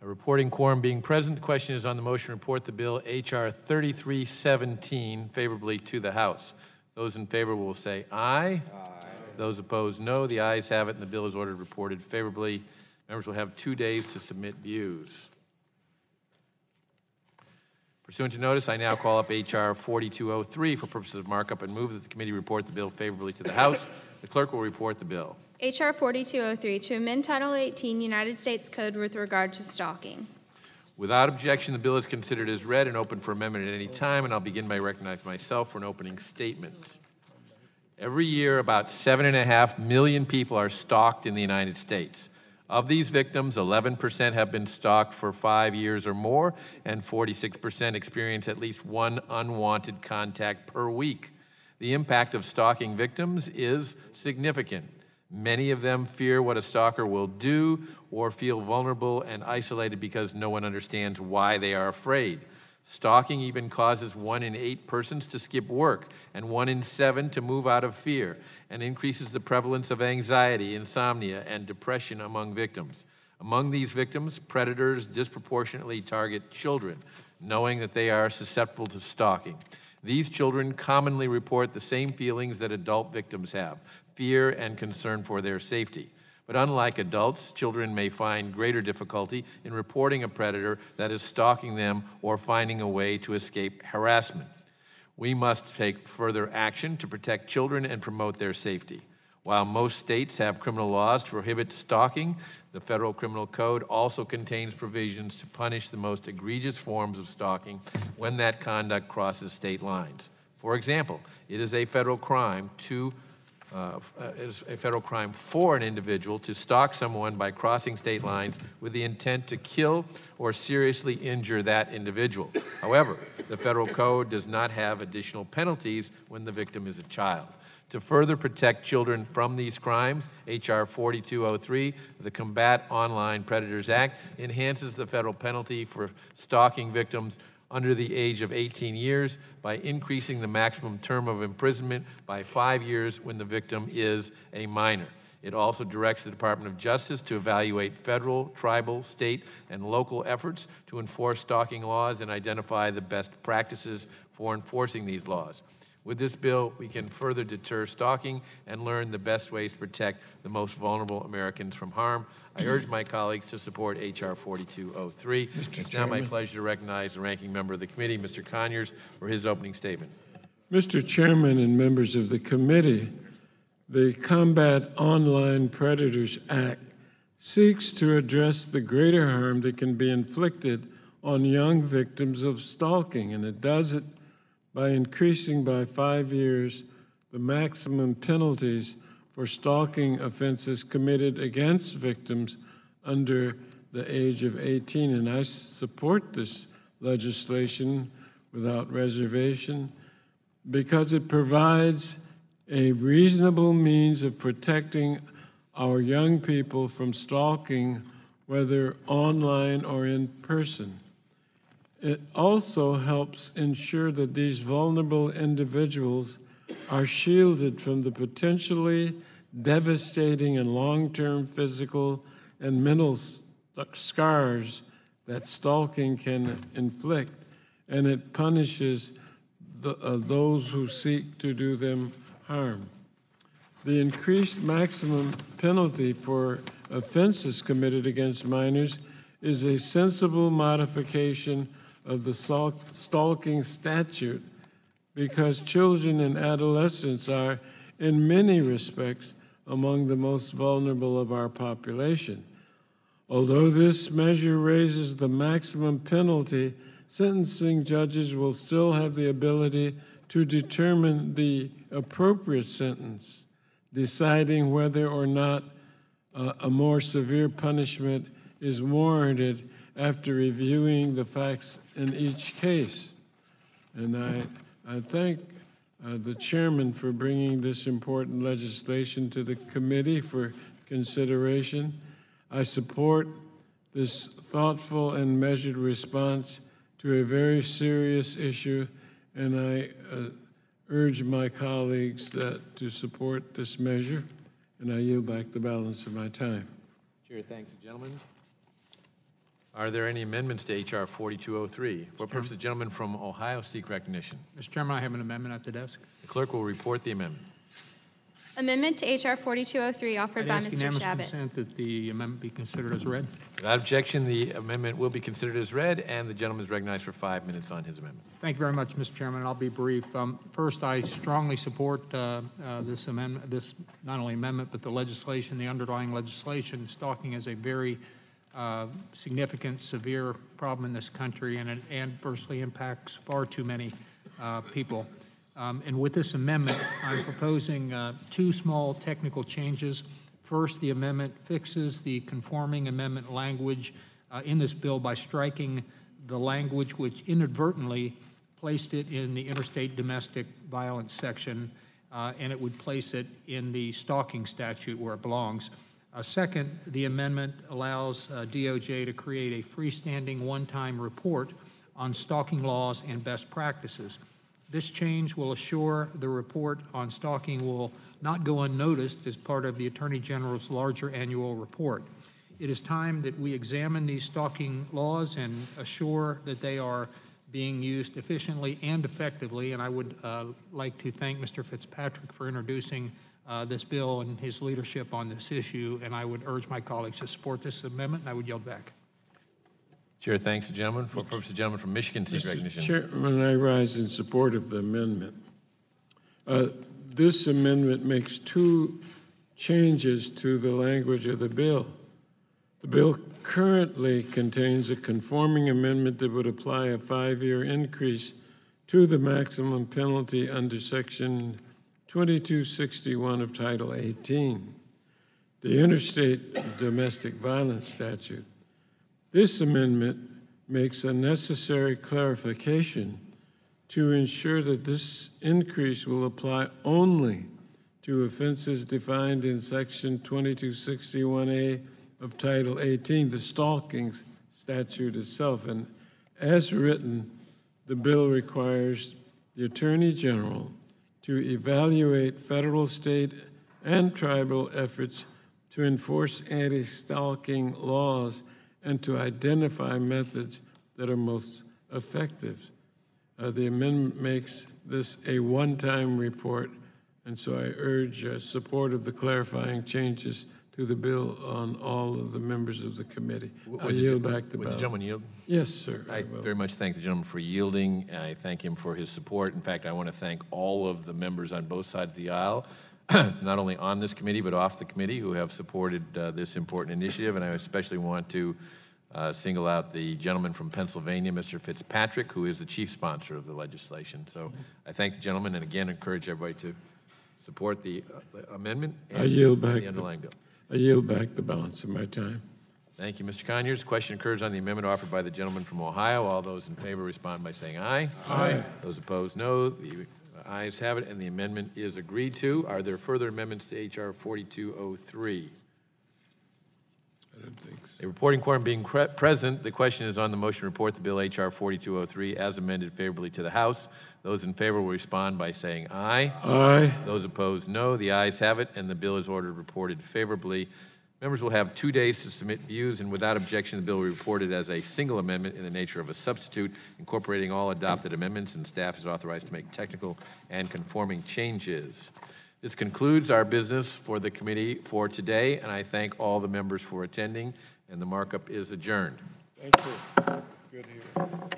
A reporting quorum being present, the question is on the motion to report the bill H.R. 3317 favorably to the House. Those in favor will say aye. Aye. Those opposed, no. The ayes have it, and the bill is ordered reported favorably. Members will have 2 days to submit views. Pursuant to notice, I now call up H.R. 4203 for purposes of markup and move that the committee report the bill favorably to the House. The clerk will report the bill. H.R. 4203 to amend Title 18 United States Code with regard to stalking. Without objection, the bill is considered as read and open for amendment at any time, and I'll begin by recognizing myself for an opening statement. Every year, about 7.5 million people are stalked in the United States. Of these victims, 11% have been stalked for 5 years or more, and 46% experience at least one unwanted contact per week. The impact of stalking victims is significant. Many of them fear what a stalker will do or feel vulnerable and isolated because no one understands why they are afraid. Stalking even causes 1 in 8 persons to skip work and 1 in 7 to move out of fear, and increases the prevalence of anxiety, insomnia, and depression among victims. Among these victims, predators disproportionately target children, knowing that they are susceptible to stalking. These children commonly report the same feelings that adult victims have: fear and concern for their safety. But unlike adults, children may find greater difficulty in reporting a predator that is stalking them or finding a way to escape harassment. We must take further action to protect children and promote their safety. While most states have criminal laws to prohibit stalking, the Federal Criminal Code also contains provisions to punish the most egregious forms of stalking when that conduct crosses state lines. For example, it is a federal crime for an individual to stalk someone by crossing state lines with the intent to kill or seriously injure that individual. However, the federal code does not have additional penalties when the victim is a child. To further protect children from these crimes, H.R. 4203, the Combat Online Predators Act, enhances the federal penalty for stalking victims under the age of 18 years by increasing the maximum term of imprisonment by 5 years when the victim is a minor. It also directs the Department of Justice to evaluate federal, tribal, state, and local efforts to enforce stalking laws and identify the best practices for enforcing these laws. With this bill, we can further deter stalking and learn the best ways to protect the most vulnerable Americans from harm. I urge my colleagues to support H.R. 4203. It's now my pleasure to recognize the ranking member of the committee, Mr. Conyers, for his opening statement. Mr. Chairman and members of the committee, the Combat Online Predators Act seeks to address the greater harm that can be inflicted on young victims of stalking, and it does it by increasing by 5 years the maximum penalties for stalking offenses committed against victims under the age of 18. And I support this legislation without reservation because it provides a reasonable means of protecting our young people from stalking, whether online or in person. It also helps ensure that these vulnerable individuals are shielded from the potentially devastating and long-term physical and mental scars that stalking can inflict, and it punishes those who seek to do them harm. The increased maximum penalty for offenses committed against minors is a sensible modification of the stalking statute because children and adolescents are, in many respects, among the most vulnerable of our population. Although this measure raises the maximum penalty, sentencing judges will still have the ability to determine the appropriate sentence, deciding whether or not a more severe punishment is warranted after reviewing the facts in each case. And I thank the chairman for bringing this important legislation to the committee for consideration. I support this thoughtful and measured response to a very serious issue, and I urge my colleagues to support this measure, and I yield back the balance of my time. Chair thanks the gentleman. Are there any amendments to H.R. 4203? For purpose, the gentleman from Ohio seek recognition. Mr. Chairman, I have an amendment at the desk. The clerk will report the amendment. Amendment to H.R. 4203 offered by I'd ask Mr. unanimous Shabbat. consent that the amendment be considered as read. Without objection, the amendment will be considered as read, and the gentleman is recognized for 5 minutes on his amendment. Thank you very much, Mr. Chairman. I'll be brief. First, I strongly support this amendment, this not only amendment, but the legislation, the underlying legislation. Stalking is a very significant, severe problem in this country, and it adversely impacts far too many people. And with this amendment, I'm proposing two small technical changes. First, the amendment fixes the conforming amendment language in this bill by striking the language which inadvertently placed it in the interstate domestic violence section, and it would place it in the stalking statute where it belongs. Second, the amendment allows DOJ to create a freestanding one-time report on stalking laws and best practices. This change will assure the report on stalking will not go unnoticed as part of the Attorney General's larger annual report. It is time that we examine these stalking laws and assure that they are being used efficiently and effectively, and I would like to thank Mr. Fitzpatrick for introducing this bill and his leadership on this issue, and I would urge my colleagues to support this amendment, and I would yield back. Chair thanks the gentleman. For purpose, the gentleman from Michigan seeks recognition. Chairman, I rise in support of the amendment. This amendment makes two changes to the language of the bill. The bill currently contains a conforming amendment that would apply a 5-year increase to the maximum penalty under Section 2261 of Title 18, the Interstate Domestic Violence Statute. This amendment makes a necessary clarification to ensure that this increase will apply only to offenses defined in Section 2261A of Title 18, the stalking statute itself. And as written, the bill requires the Attorney General to evaluate federal, state, and tribal efforts to enforce anti-stalking laws and to identify methods that are most effective. The amendment makes this a one-time report, and so I urge support of the clarifying changes to the bill on all of the members of the committee. I yield back the ballot. Would the gentleman yield? Yes, sir. I very much thank the gentleman for yielding. I thank him for his support. In fact, I want to thank all of the members on both sides of the aisle, not only on this committee, but off the committee, who have supported this important initiative. And I especially want to single out the gentleman from Pennsylvania, Mr. Fitzpatrick, who is the chief sponsor of the legislation. So I thank the gentleman, and again, encourage everybody to support the amendment and the underlying bill. I yield back the balance of my time. Thank you, Mr. Conyers. Question occurs on the amendment offered by the gentleman from Ohio. All those in favor respond by saying aye. Aye. Those opposed, no. The ayes have it, and the amendment is agreed to. Are there further amendments to H.R. 4203? I don't think so. A reporting quorum being present, the question is on the motion to report the bill H.R. 4203 as amended favorably to the House. Those in favor will respond by saying aye. Aye. Those opposed, no. The ayes have it, and the bill is ordered reported favorably. Members will have 2 days to submit views, and without objection, the bill will be reported as a single amendment in the nature of a substitute, incorporating all adopted amendments, and staff is authorized to make technical and conforming changes. This concludes our business for the committee for today, and I thank all the members for attending, and the markup is adjourned. Thank you. Good hearing.